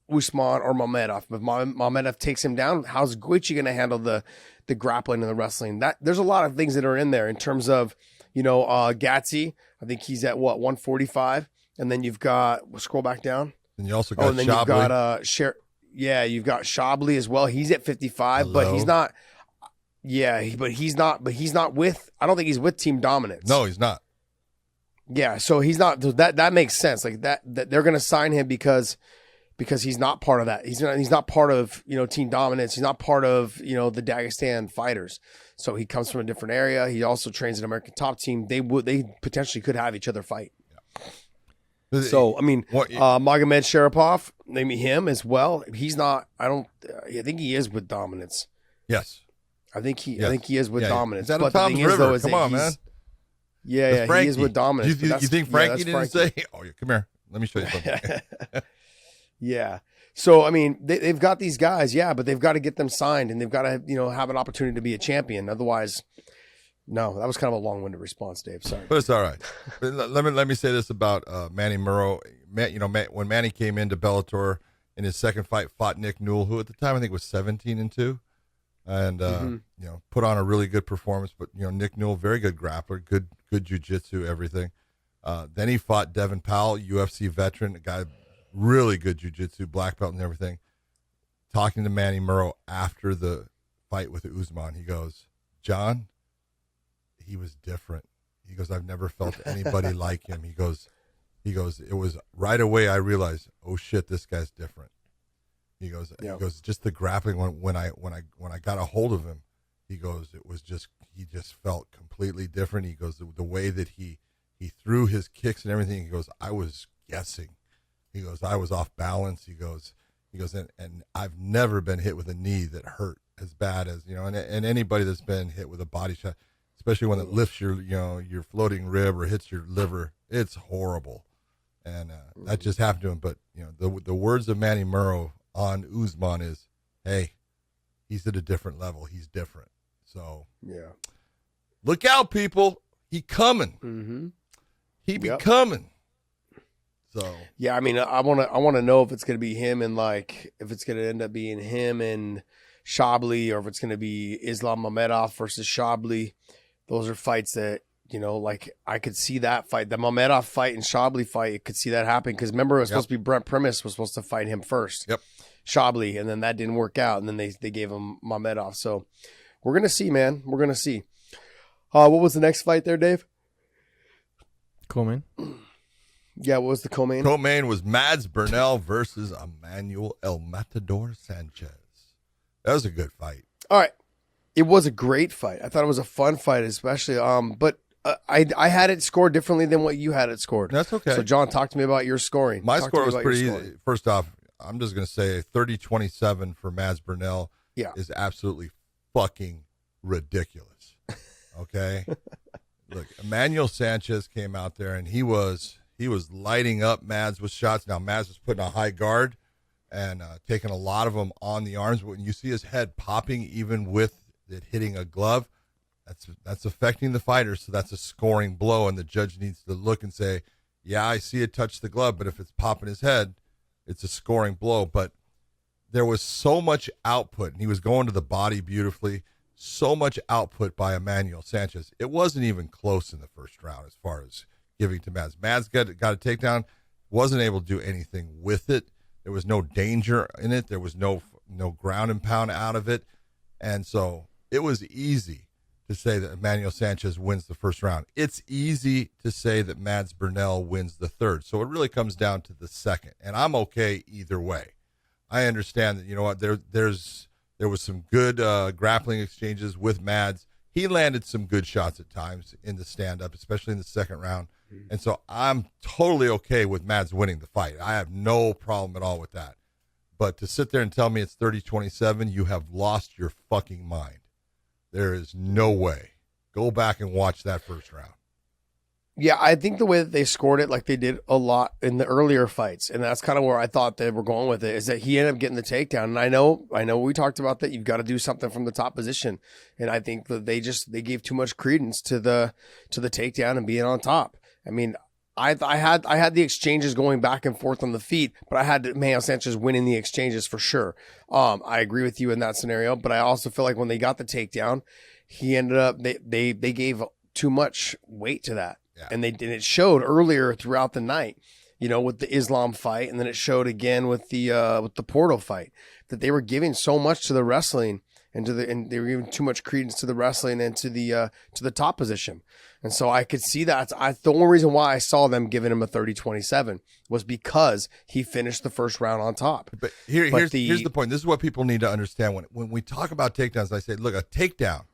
Mamedov. If Mamedov takes him down, how's Goichi going to handle the grappling and the wrestling? There's a lot of things that are in there in terms of, Gatsy. I think he's at 145. And then you've got, scroll back down. And you also got and then Shabley. You've got Shabley as well. He's at 55, Hello. but he's not. Yeah, but he's not with. I don't think he's with Team Dominance. No, he's not. Yeah, so he's not. That makes sense. Like that they're going to sign him because he's not part of that. He's not part of Team Dominance. He's not part of the Dagestan fighters. So he comes from a different area. He also trains an American Top Team. They potentially could have each other fight. Yeah. So, I mean, Magomed Sharapov, maybe him as well. He's not, I think he is with Dominance. Yes. I think he is with Dominance. He's out but of Tom's the thing is, River. though, is Come that on, man. Yeah, he is with Dominance. You think Frankie didn't say, oh, yeah, come here. Let me show you something. Yeah. So, I mean, they've got these guys, but they've got to get them signed, and they've got to, have an opportunity to be a champion. Otherwise, no, that was kind of a long-winded response, Dave. Sorry. But it's all right. let me say this about Manny Murrow. When Manny came into Bellator in his second fight, fought Nick Newell, who at the time I think was 17-2, and put on a really good performance. But Nick Newell, very good grappler, good jiu-jitsu, everything. Then he fought Devin Powell, UFC veteran, a guy really good jiu-jitsu, black belt and everything. Talking to Manny Murrow after the fight with Usman, he goes, John, he was different. He goes, I've never felt anybody like him. He goes, it was right away I realized, oh shit, this guy's different. He goes, just the grappling when I got a hold of him, he goes, he just felt completely different. He goes, the way that he threw his kicks and everything, he goes, I was guessing. He goes, I was off balance. He goes, and I've never been hit with a knee that hurt as bad as, and anybody that's been hit with a body shot, especially when it lifts your floating rib or hits your liver, it's horrible. And that just happened to him. But, the words of Manny Murrow on Usman is, hey, he's at a different level. He's different. So, yeah, look out, people. He coming. Mm-hmm. He be coming. So yeah, I mean, I want to know if it's going to be him and like if it's going to end up being him and Shabli, or if it's going to be Islam Mamedov versus Shabli. Those are fights that, you know, like I could see that fight, the Mamedov fight and Shabli fight. You could see that happen because remember it was supposed to be Brent Primus was supposed to fight him first. Yep. Shabli, and then that didn't work out, and then they gave him Mamedov. So we're gonna see, man. We're gonna see. What was the next fight there, Dave? Co-main. Yeah, what was the co-main? Co-main was Mads Burnell versus Emmanuel El Matador Sanchez. That was a good fight. All right, it was a great fight. I thought it was a fun fight, especially. But I had it scored differently than what you had it scored. That's okay. So John, talk to me about your scoring. My score was pretty easy. First off, I'm just going to say 30-27 for Mads Burnell is absolutely fucking ridiculous. Okay? Look, Emmanuel Sanchez came out there, and he was lighting up Mads with shots. Now, Mads was putting a high guard and taking a lot of them on the arms. But when you see his head popping, even with it hitting a glove, that's affecting the fighter. So that's a scoring blow, and the judge needs to look and say, yeah, I see it touch the glove, but if it's popping his head, it's a scoring blow. But there was so much output, and he was going to the body beautifully. So much output by Emmanuel Sanchez. It wasn't even close in the first round as far as giving to Mads. Mads got a takedown, wasn't able to do anything with it. There was no danger in it. There was no ground and pound out of it. And so it was easy to say that Emmanuel Sanchez wins the first round. It's easy to say that Mads Burnell wins the third. So it really comes down to the second. And I'm okay either way. I understand that, you know what, there was some good grappling exchanges with Mads. He landed some good shots at times in the stand-up, especially in the second round. And so I'm totally okay with Mads winning the fight. I have no problem at all with that. But to sit there and tell me it's 30-27, you have lost your fucking mind. There is no way. Go back and watch that first round. Yeah, I think the way that they scored it, like they did a lot in the earlier fights, and that's kind of where I thought they were going with it, is that he ended up getting the takedown. And I know we talked about that. You've got to do something from the top position, and I think that they gave too much credence to the takedown and being on top. I mean, I had the exchanges going back and forth on the feet, but I had Emmanuel Sanchez winning the exchanges for sure. I agree with you in that scenario, but I also feel like when they got the takedown, he ended up they gave too much weight to that. Yeah. And it showed earlier throughout the night, you know, with the Islam fight, and then it showed again with the Porto fight, that they were giving so much to the wrestling and they were giving too much credence to the wrestling and to the top position. And so I could see that. The only reason why I saw them giving him a 30-27 was because he finished the first round on top. But here's the point. This is what people need to understand when we talk about takedowns. I say, look, a takedown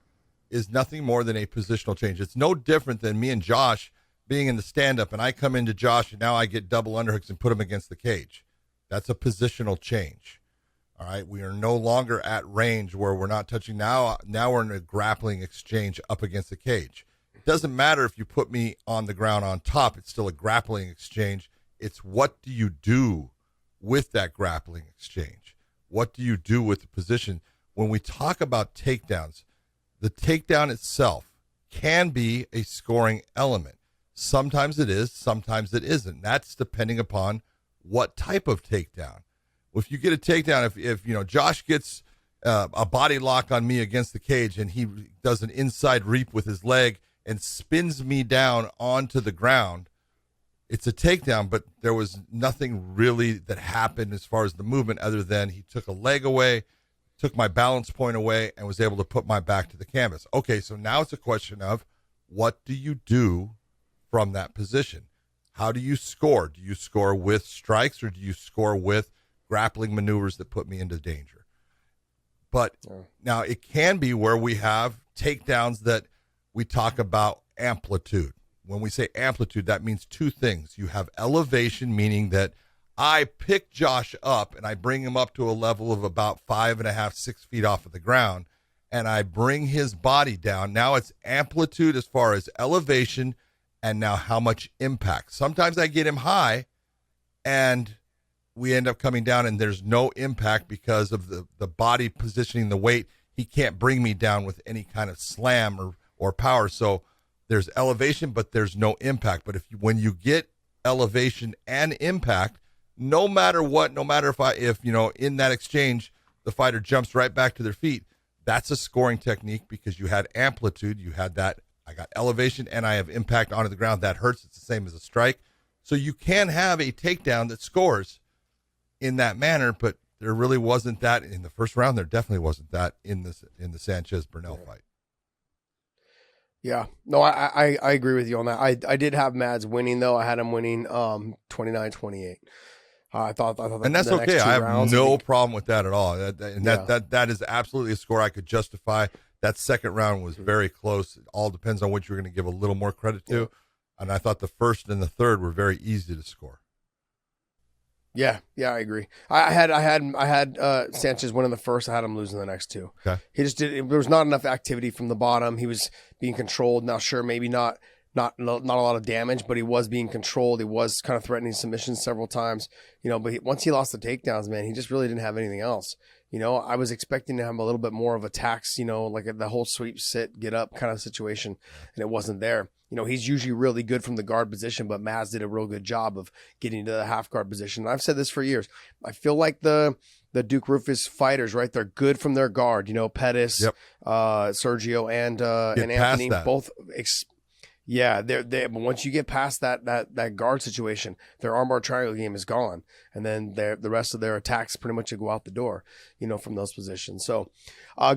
is nothing more than a positional change. It's no different than me and Josh being in the stand-up, and I come into Josh, and now I get double underhooks and put him against the cage. That's a positional change. All right, we are no longer at range where we're not touching. Now we're in a grappling exchange up against the cage. It doesn't matter if you put me on the ground on top. It's still a grappling exchange. It's what do you do with that grappling exchange? What do you do with the position? When we talk about takedowns, the takedown itself can be a scoring element. Sometimes it is, sometimes it isn't. That's depending upon what type of takedown. If you get a takedown, if you know Josh gets a body lock on me against the cage and he does an inside reap with his leg and spins me down onto the ground, it's a takedown, but there was nothing really that happened as far as the movement other than he took a leg away, took my balance point away, and was able to put my back to the canvas. Okay, so now it's a question of what do you do from that position? How do you score? Do you score with strikes or do you score with grappling maneuvers that put me into danger? But now it can be where we have takedowns that we talk about amplitude. When we say amplitude, that means two things. You have elevation, meaning that I pick Josh up and I bring him up to a level of about 5.5, 6 feet off of the ground, and I bring his body down. Now it's amplitude as far as elevation and now how much impact. Sometimes I get him high and we end up coming down and there's no impact because of the body positioning the weight. He can't bring me down with any kind of slam or power. So there's elevation, but there's no impact. But when you get elevation and impact, no matter what, no matter if in that exchange the fighter jumps right back to their feet, that's a scoring technique because you had amplitude, you had that. I got elevation and I have impact onto the ground. That hurts. It's the same as a strike. So you can have a takedown that scores in that manner, but there really wasn't that in the first round. There definitely wasn't that in the Sanchez-Burnell fight. Yeah, no, I agree with you on that. I did have Mads winning though. I had him winning 29-28. I thought and that's okay. I have no problem with that at all. That is absolutely a score I could justify. That second round was very close. It all depends on what you're going to give a little more credit to. Yeah. And I thought the first and the third were very easy to score. Yeah, I agree. I had Sanchez winning the first. I had him losing the next two. Okay. He just did. There was not enough activity from the bottom. He was being controlled. Now, sure, maybe not a lot of damage, but he was being controlled. He was kind of threatening submissions several times. But once he lost the takedowns, man, he just really didn't have anything else. I was expecting to have a little bit more of attacks. Like the whole sweep, sit, get up kind of situation, and it wasn't there. He's usually really good from the guard position, but Maz did a real good job of getting to the half guard position. And I've said this for years. I feel like the Duke Roufus fighters, right? They're good from their guard. Pettis, yep. Sergio, and Anthony, both. But once you get past that guard situation, their armbar triangle game is gone, and then the rest of their attacks pretty much go out the door, from those positions. So,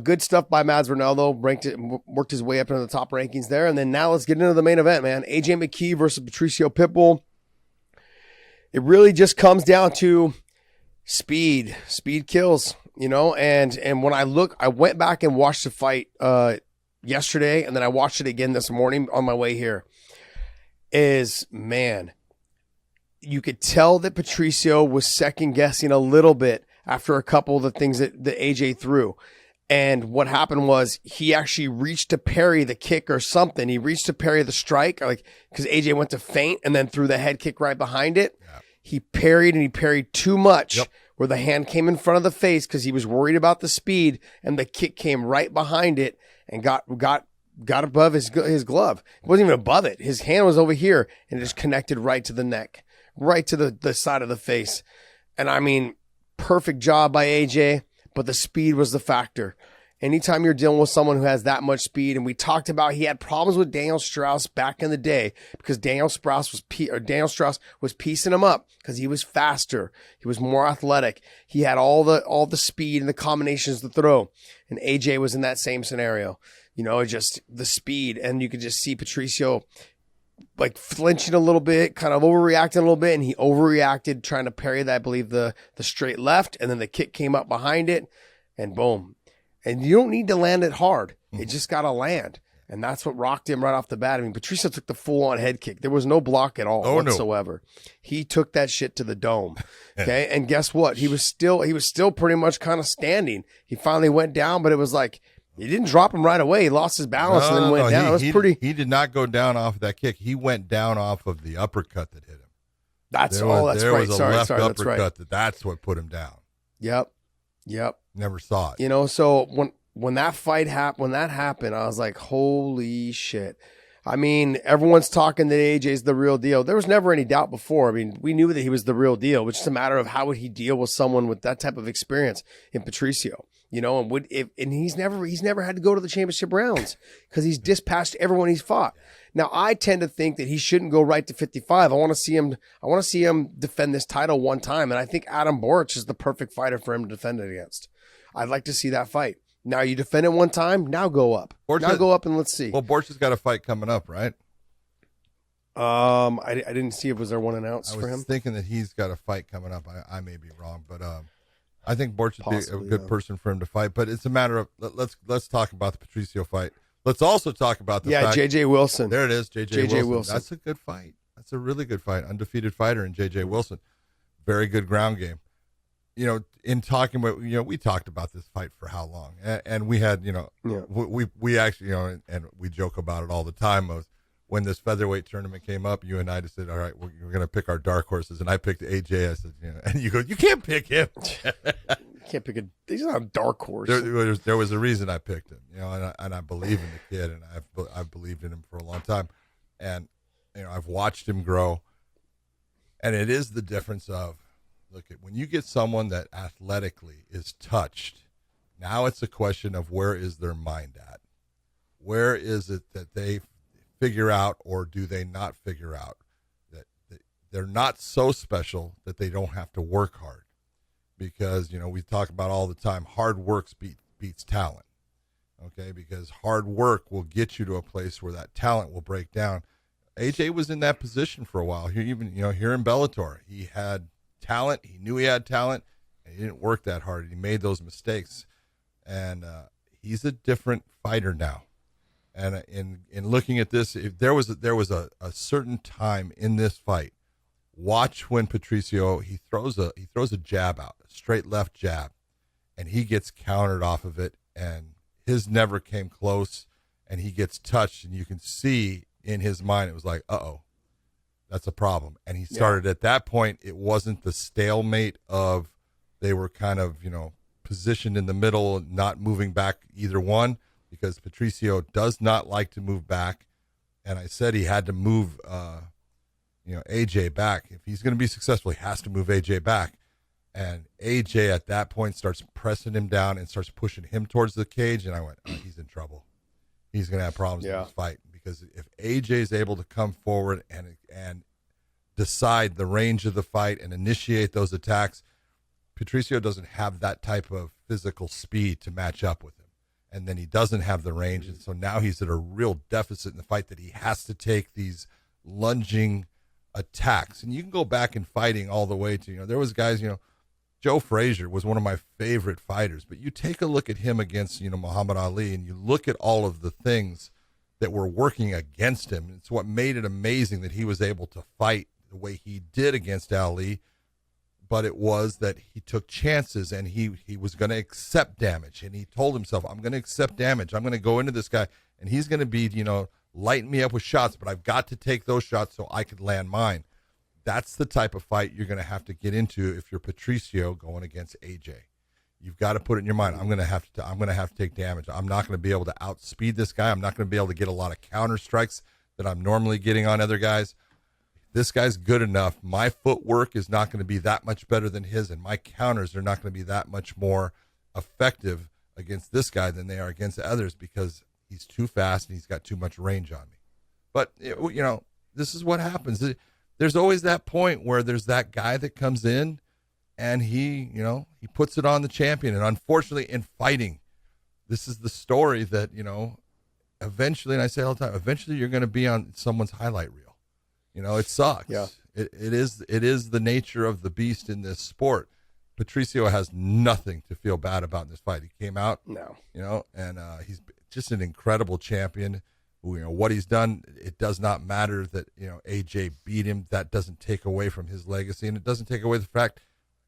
good stuff by Mads Ronaldo. Worked his way up into the top rankings there, and then now let's get into the main event, man. AJ Mckee versus Patricio Pitbull. It really just comes down to speed. Speed kills, And when I went back and watched the fight yesterday, and then I watched it again this morning on my way here, you could tell that Patricio was second guessing a little bit after a couple of the things that AJ threw. And what happened was he actually reached to parry the kick or something. He reached to parry the strike, because AJ went to feint and then threw the head kick right behind it. Yeah. He parried too much. Yep. Where the hand came in front of the face because he was worried about the speed, and the kick came right behind it and got above his glove. It wasn't even above it. His hand was over here, and it just connected right to the neck, right to the side of the face. And I mean, perfect job by AJ, but the speed was the factor. Anytime you're dealing with someone who has that much speed, and we talked about he had problems with Daniel Strauss back in the day because Daniel Strauss was piecing him up because he was faster, he was more athletic, he had all the speed and the combinations to throw, and AJ was in that same scenario. Just the speed, and you could just see Patricio flinching a little bit, kind of overreacting a little bit, and he overreacted trying to parry that, I believe, the straight left, and then the kick came up behind it, and boom. And you don't need to land it hard. It just got to land. And that's what rocked him right off the bat. I mean, Patricio took the full-on head kick. There was no block at all whatsoever. No. He took that shit to the dome. Okay, and guess what? He was still pretty much kind of standing. He finally went down, but it was like he didn't drop him right away. He lost his balance and then went down. He did not go down off of that kick. He went down off of the uppercut that hit him. That's right. There was a left uppercut that's what put him down. Yep. Never saw it. So when that happened, I was like, holy shit. I mean, everyone's talking that AJ's the real deal. There was never any doubt before. I mean, we knew that he was the real deal, which is a matter of how would he deal with someone with that type of experience in Patricio, and he's never had to go to the championship rounds because he's dispatched everyone he's fought. Now, I tend to think that he shouldn't go right to 55. I want to see him defend this title one time, and I think Adam Boric is the perfect fighter for him to defend it against. I'd like to see that fight. Now you defend it one time, now go up. Go up and let's see. Well, Boric has got a fight coming up, right? I didn't see was there one announced for him. I was thinking that he's got a fight coming up. I may be wrong, but I think Boric would be a good person for him to fight. But it's a matter of let's talk about the Patricio fight. Let's also talk about the fact, J.J. Wilson. There it is, J.J. Wilson. That's a good fight. That's a really good fight. Undefeated fighter in J.J. Wilson. Very good ground game. In talking about, we talked about this fight for how long, and we had, we actually, and we joke about it all the time. When this featherweight tournament came up, you and I just said, all right, we're going to pick our dark horses, and I picked AJ. I said, and you go, you can't pick him. can't pick he's not a dark horse. There was a reason I picked him, and I believe in the kid, and I've believed in him for a long time, and I've watched him grow, and it is the difference of, look, when you get someone that athletically is touched, now it's a question of where is their mind at, where is it that they figure out, or do they not figure out that they're not so special that they don't have to work hard. Because, we talk about all the time, hard work beats talent, okay? Because hard work will get you to a place where that talent will break down. AJ was in that position for a while. Here in Bellator, he had talent. He knew he had talent, and he didn't work that hard. He made those mistakes, and he's a different fighter now. And in looking at this, if there was a certain time in this fight, watch when Patricio he throws a jab out, a straight left jab, and he gets countered off of it, and his never came close, and he gets touched, and you can see in his mind it was like, uh-oh, that's a problem. And he started at that point. It wasn't the stalemate of they were kind of positioned in the middle, not moving back either one, because Patricio does not like to move back, and I said he had to move AJ back. If he's going to be successful, he has to move AJ back. And AJ at that point starts pressing him down and starts pushing him towards the cage. And I went, oh, he's in trouble. He's going to have problems in this fight, because if AJ is able to come forward and decide the range of the fight and initiate those attacks, Patricio doesn't have that type of physical speed to match up with him. And then he doesn't have the range. And so now he's at a real deficit in the fight, that he has to take these lunging attacks. And you can go back in fighting all the way to, there was guys, Joe Frazier was one of my favorite fighters, but you take a look at him against, Muhammad Ali, and you look at all of the things that were working against him. It's what made it amazing that he was able to fight the way he did against Ali, but it was that he took chances, and he was going to accept damage, and he told himself, I'm going to accept damage. I'm going to go into this guy, and he's going to be, lighten me up with shots, but I've got to take those shots so I could land mine. That's the type of fight you're going to have to get into if you're Patricio going against AJ. You've got to put it in your mind, I'm going to have to take damage. I'm not going to be able to outspeed this guy. I'm not going to be able to get a lot of counter strikes that I'm normally getting on other guys. This guy's good enough. My footwork is not going to be that much better than his, and my counters are not going to be that much more effective against this guy than they are against others, because he's too fast and he's got too much range on me. But, this is what happens. There's always that point where there's that guy that comes in and he puts it on the champion. And unfortunately in fighting, this is the story that, eventually, and I say all the time, eventually you're going to be on someone's highlight reel. It sucks. Yeah. It is the nature of the beast in this sport. Patricio has nothing to feel bad about in this fight. He came out, and he's just an incredible champion. What he's done, it does not matter that, AJ beat him. That doesn't take away from his legacy, and it doesn't take away the fact,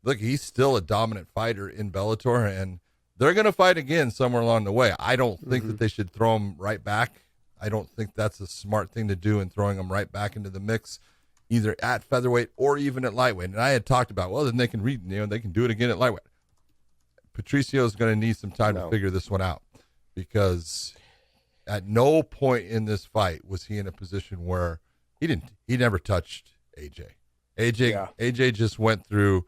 look, he's still a dominant fighter in Bellator, and they're going to fight again somewhere along the way. I don't think that they should throw him right back. I don't think that's a smart thing to do, in throwing him right back into the mix, either at featherweight or even at lightweight. And I had talked about, well, then they can they can do it again at lightweight. Patricio is going to need some time to figure this one out, because at no point in this fight was he in a position where he never touched AJ. AJ just went through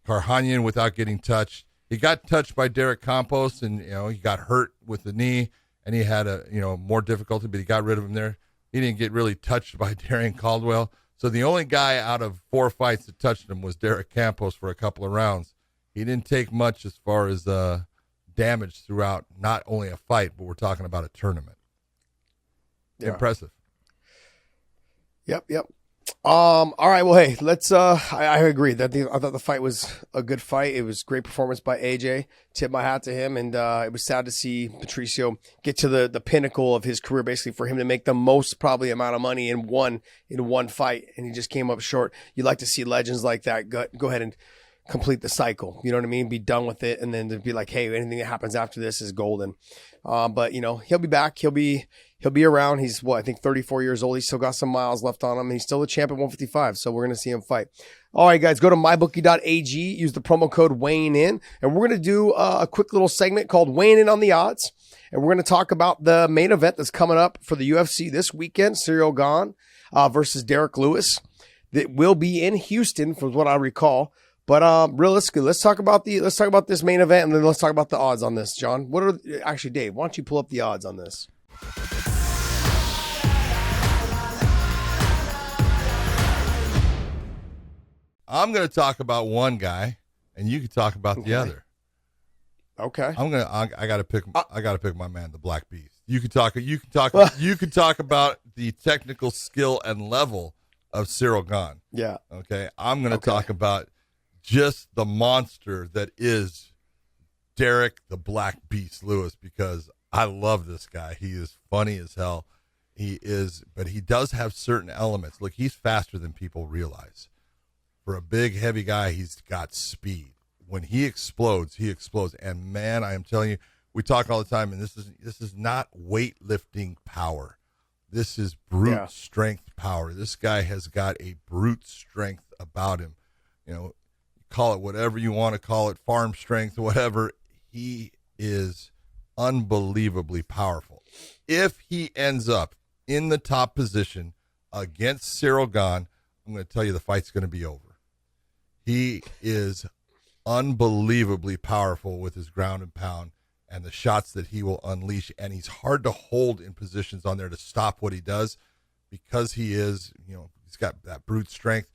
Karhanian without getting touched. He got touched by Derek Campos, and he got hurt with the knee, and he had more difficulty, but he got rid of him there. He didn't get really touched by Darian Caldwell. So the only guy out of 4 fights that touched him was Derek Campos for a couple of rounds. He didn't take much as far as damage throughout not only a fight, but we're talking about a tournament. Yeah. Impressive. Yep. All right. Well, hey, let's. I agree that I thought the fight was a good fight. It was great performance by AJ. Tip my hat to him, and it was sad to see Patricio get to the pinnacle of his career, basically for him to make the most probably amount of money in one fight, and he just came up short. You like to see legends like that go ahead and complete the cycle. You know what I mean? Be done with it, and then to be like, hey, anything that happens after this is golden. But he'll be back. He'll be around. He's I think 34 years old. He's still got some miles left on him. He's still the champ at 155. So we're gonna see him fight. All right, guys, go to mybookie.ag. Use the promo code weighing in, and we're gonna do a quick little segment called weighing in on the odds. And we're going to talk about the main event that's coming up for the UFC this weekend, Cyril Gane versus Derrick Lewis. That will be in Houston, from what I recall. But realistically, let's talk about this main event, and then let's talk about the odds on this, John. Actually, Dave, why don't you pull up the odds on this? I'm going to talk about one guy, and you can talk about the other. Okay. I gotta pick my man, the Black Beast. You can talk about the technical skill and level of Cyril Gane. Yeah. Okay. I'm gonna talk about just the monster that is Derrick the Black Beast Lewis, because I love this guy. He is funny as hell. But he does have certain elements. Look, he's faster than people realize. For a big, heavy guy, he's got speed. When he explodes. And man, I am telling you, we talk all the time, and this is not weightlifting power. This is brute strength power. This guy has got a brute strength about him. Call it whatever you want to call it, farm strength, whatever. He is unbelievably powerful. If he ends up in the top position against Cyril Gane, I'm going to tell you the fight's going to be over. He is unbelievably powerful with his ground and pound and the shots that he will unleash, and he's hard to hold in positions on there to stop what he does, because he's got that brute strength.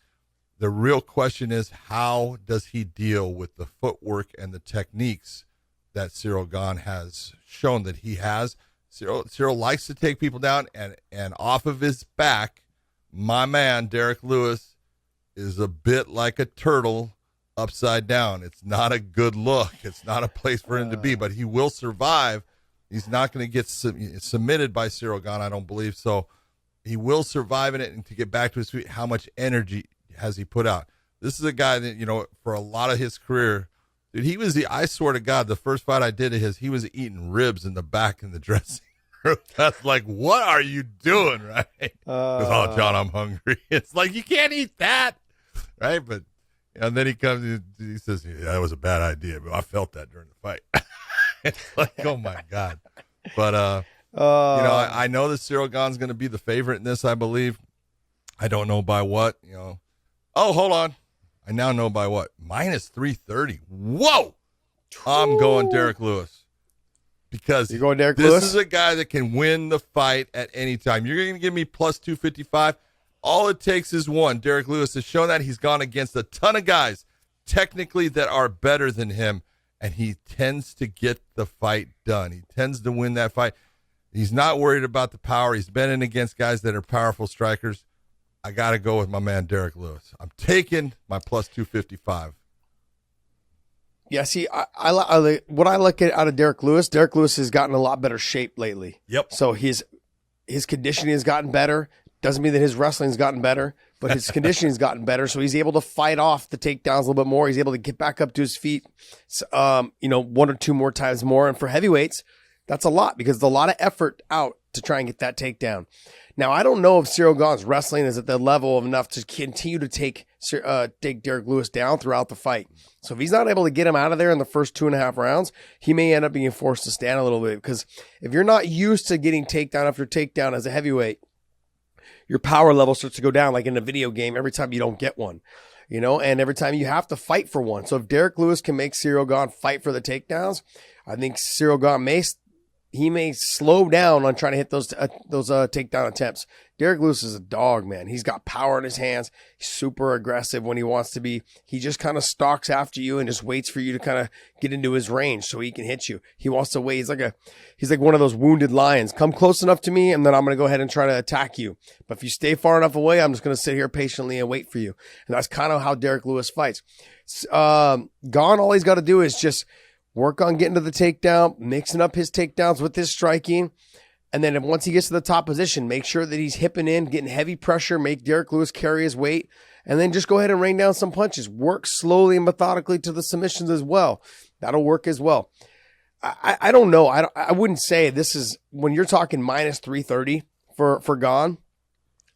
The real question is, how does he deal with the footwork and the techniques that Cyril Gane has shown that he has? Cyril likes to take people down, and off of his back, my man Derrick Lewis is a bit like a turtle upside down. It's not a good look. It's not a place for him to be, but he will survive. He's not going to get submitted by Cyril Gane, I don't believe. So he will survive in it, and to get back to his feet, how much energy has he put out? This is a guy that, for a lot of his career, dude, I swear to God, the first fight I did of his, he was eating ribs in the back in the dressing room. That's like, what are you doing, right? Oh, John, I'm hungry. It's like, you can't eat that, right? But and then he comes, he says, yeah, that was a bad idea, but I felt that during the fight. It's like, oh my God. But, I know that Cyril Gane's going to be the favorite in this, I believe. I don't know by what, Oh, hold on. I now know by what? Minus 330. Whoa. I'm going Derrick Lewis. Because you're going Derrick this Lewis? is a guy that can win the fight at any time. You're going to give me plus 255. All it takes is one. Derrick Lewis has shown that. He's gone against a ton of guys technically that are better than him, and he tends to get the fight done. He tends to win that fight. He's not worried about the power. He's been in against guys that are powerful strikers. I got to go with my man Derrick Lewis. I'm taking my plus 255. Yeah, see, I what I look at out of Derrick Lewis has gotten a lot better shape lately. Yep. So his conditioning has gotten better. Doesn't mean that his wrestling's gotten better, but his conditioning's gotten better. So he's able to fight off the takedowns a little bit more. He's able to get back up to his feet, one or two more times more. And for heavyweights, that's a lot, because there's a lot of effort out to try and get that takedown. Now, I don't know if Cyril Gane's wrestling is at the level of enough to continue to take Derrick Lewis down throughout the fight. So if he's not able to get him out of there in the first 2.5 rounds, he may end up being forced to stand a little bit, because if you're not used to getting takedown after takedown as a heavyweight, your power level starts to go down, like in a video game, every time you don't get one, and every time you have to fight for one. So if Derrick Lewis can make Cyril Gane fight for the takedowns, I think Cyril Gane may slow down on trying to hit those takedown attempts. Derrick Lewis is a dog, man. He's got power in his hands. He's super aggressive when he wants to be. He just kind of stalks after you and just waits for you to kind of get into his range so he can hit you. He wants to wait. He's like one of those wounded lions. Come close enough to me, and then I'm going to go ahead and try to attack you. But if you stay far enough away, I'm just going to sit here patiently and wait for you. And that's kind of how Derrick Lewis fights. Gane, all he's got to do is just work on getting to the takedown, mixing up his takedowns with his striking. And then once he gets to the top position, make sure that he's hipping in, getting heavy pressure, make Derrick Lewis carry his weight. and then just go ahead and rain down some punches. Work slowly and methodically to the submissions as well. That'll work as well. I don't know. I wouldn't say this is, when you're talking minus 330 for Gane,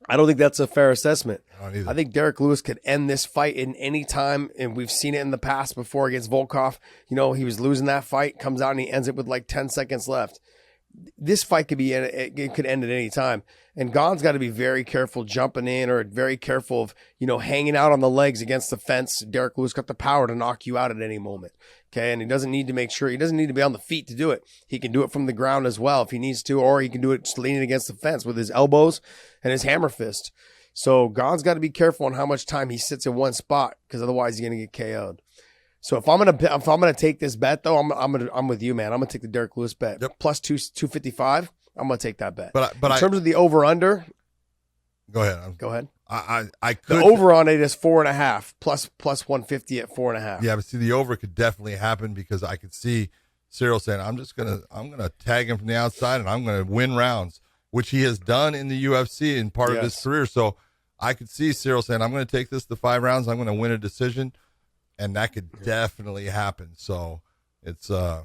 I don't think that's a fair assessment. I think Derrick Lewis could end this fight in any time, and we've seen it in the past before against Volkov. You know, he was losing that fight, comes out and he ends it with like 10 seconds left. This fight could it could end at any time. And Gane's got to be very careful jumping in, or very careful of, you know, hanging out on the legs against the fence. Derrick Lewis got the power to knock you out at any moment. Okay. And he doesn't need to be on the feet to do it. He can do it from the ground as well if he needs to, or he can do it just leaning against the fence with his elbows and his hammer fist. So Gane's got to be careful on how much time he sits in one spot, because otherwise he's going to get KO'd. So if I'm gonna take this bet though, I'm with you, man. I'm gonna take the Derrick Lewis bet. Yep. Plus 255. I'm gonna take that bet. But in terms of the over under, go ahead. I could. The over on it is 4.5 plus 150 at 4.5. Yeah, but see, the over could definitely happen, because I could see Cyril saying, I'm gonna tag him from the outside and I'm gonna win rounds, which he has done in the UFC in part of his career. So I could see Cyril saying, I'm gonna take this to 5 rounds. I'm gonna win a decision. And that could definitely happen. So it's, I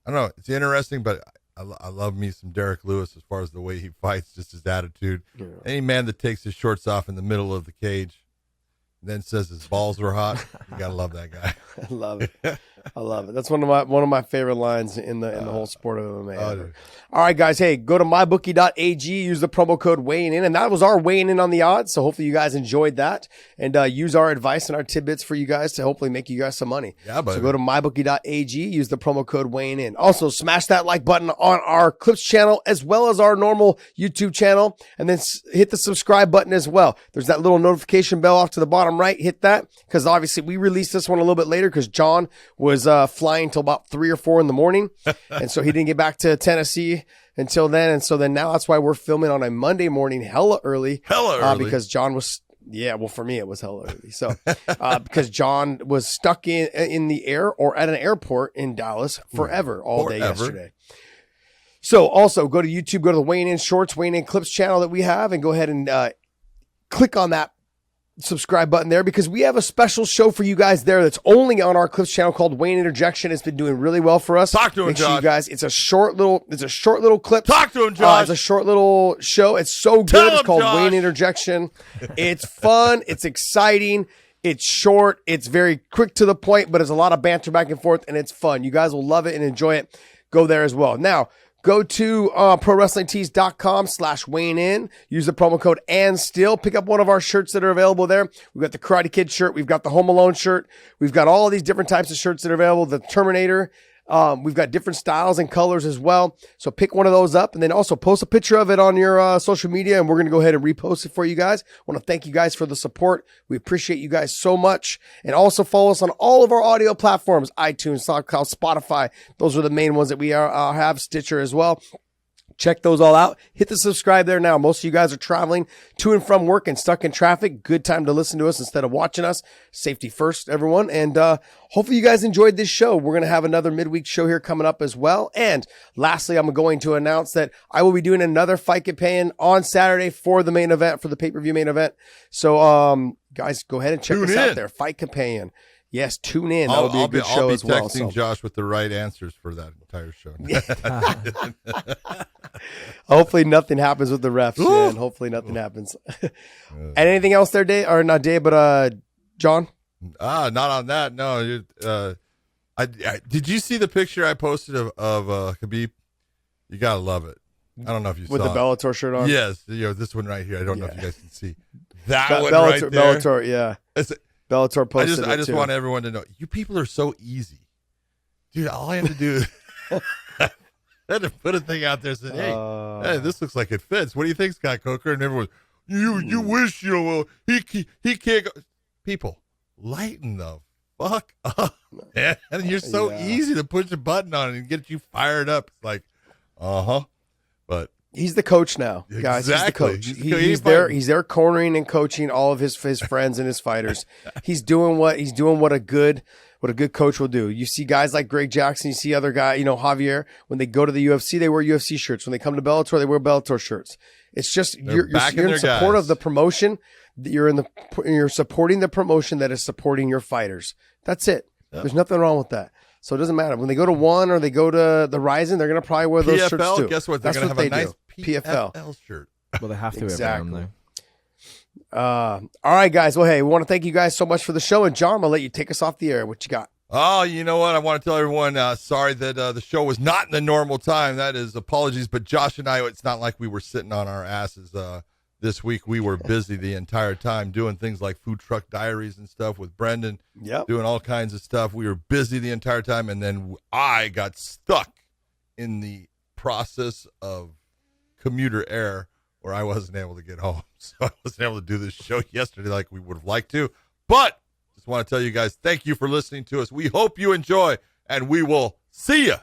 don't know, it's interesting, but I love me some Derrick Lewis as far as the way he fights, just his attitude. Yeah. Any man that takes his shorts off in the middle of the cage and then says his balls were hot, you gotta love that guy. I love it. I love it. That's one of my favorite lines in the whole sport of MMA. All right, guys. Hey, go to mybookie.ag. Use the promo code weighing in, and that was our weighing in on the odds. So hopefully you guys enjoyed that, and use our advice and our tidbits for you guys to hopefully make you guys some money. Yeah, buddy. So go to mybookie.ag. Use the promo code weighing in. Also, smash that like button on our Clips channel as well as our normal YouTube channel, and then hit the subscribe button as well. There's that little notification bell off to the bottom right. Hit that, because obviously we released this one a little bit later because John was flying till about 3 or 4 in the morning, and so he didn't get back to Tennessee until then. And so then now that's why we're filming on a Monday morning hella early because John was for me it was hella early. So because John was stuck in the air or at an airport in Dallas forever day yesterday. So also go to YouTube, go to the Weighing In Shorts, Weighing In Clips channel that we have, and go ahead and click on that subscribe button there, because we have a special show for you guys there that's only on our Clips channel called Wayne Interjection. It's been doing really well for us. Talk to him, Make sure Josh. you guys, it's a short little clip. Talk to him, Josh. It's a short little show. It's so good. It's called Wayne Interjection. It's fun. It's exciting. It's short. It's very quick to the point, but there's a lot of banter back and forth, and it's fun. You guys will love it and enjoy it. Go there as well. Now, go to prowrestlingtees.com/weighing in. Use the promo code and still pick up one of our shirts that are available there. We've got the Karate Kid shirt. We've got the Home Alone shirt. We've got all of these different types of shirts that are available. The Terminator. We've got different styles and colors as well. So pick one of those up, and then also post a picture of it on your social media, and we're going to go ahead and repost it for you guys. I want to thank you guys for the support. We appreciate you guys so much. And also follow us on all of our audio platforms, iTunes, SoundCloud, Spotify. Those are the main ones that we have, Stitcher as well. Check those all out. Hit the subscribe there now. Most of you guys are traveling to and from work and stuck in traffic. Good time to listen to us instead of watching us. Safety first, everyone. And hopefully you guys enjoyed this show. We're going to have another midweek show here coming up as well. And lastly, I'm going to announce that I will be doing another Fight Campaign on Saturday for the main event, for the pay-per-view main event. So guys, go ahead and check us out there. Fight Campaign. Yes, tune in. That would be a good show as well. I'll be texting Josh with the right answers for that entire show. Hopefully nothing happens with the refs, man. Hopefully nothing happens. And anything else there, Dave? Or not Dave, but John? Not on that. No. Did you see the picture I posted of Khabib? You got to love it. I don't know if you saw it. With the Bellator shirt on? Yes. This one right here. I don't know if you guys can see. That one Bellator, right there. Bellator, yeah. Bellator posted I just want everyone to know, you people are so easy. Dude, all I had to do I had to put a thing out there saying, hey, this looks like it fits. What do you think, Scott Coker? And everyone, you wish he can't go. People, lighten the fuck up. Man. And you're so easy to push a button on and get you fired up. It's like, but he's the coach now, guys. Exactly. He's the coach. He's there. He's there cornering and coaching all of his friends and his fighters. He's doing what a good coach will do. You see guys like Greg Jackson. You see other guy, Javier. When they go to the UFC, they wear UFC shirts. When they come to Bellator, they wear Bellator shirts. It's just you're in support of the promotion. you're supporting the promotion that is supporting your fighters. That's it. Yep. There's nothing wrong with that. So it doesn't matter. When they go to One or they go to the Rising, they're going to probably wear those PFL, shirts too. Guess what? They're going to have a nice PFL shirt. Well, they have to exactly. All right, guys. Well, hey, we want to thank you guys so much for the show. And John, I'll let you take us off the air. What you got? Oh, you know what? I want to tell everyone, sorry that the show was not in the normal time. That is apologies. But Josh and I, it's not like we were sitting on our asses this week. We were busy the entire time doing things like Food Truck Diaries and stuff with Brendan, doing all kinds of stuff. We were busy the entire time. And then I got stuck in the process of commuter air where I wasn't able to get home. So I wasn't able to do this show yesterday like we would have liked to. But just want to tell you guys, thank you for listening to us. We hope you enjoy, and we will see you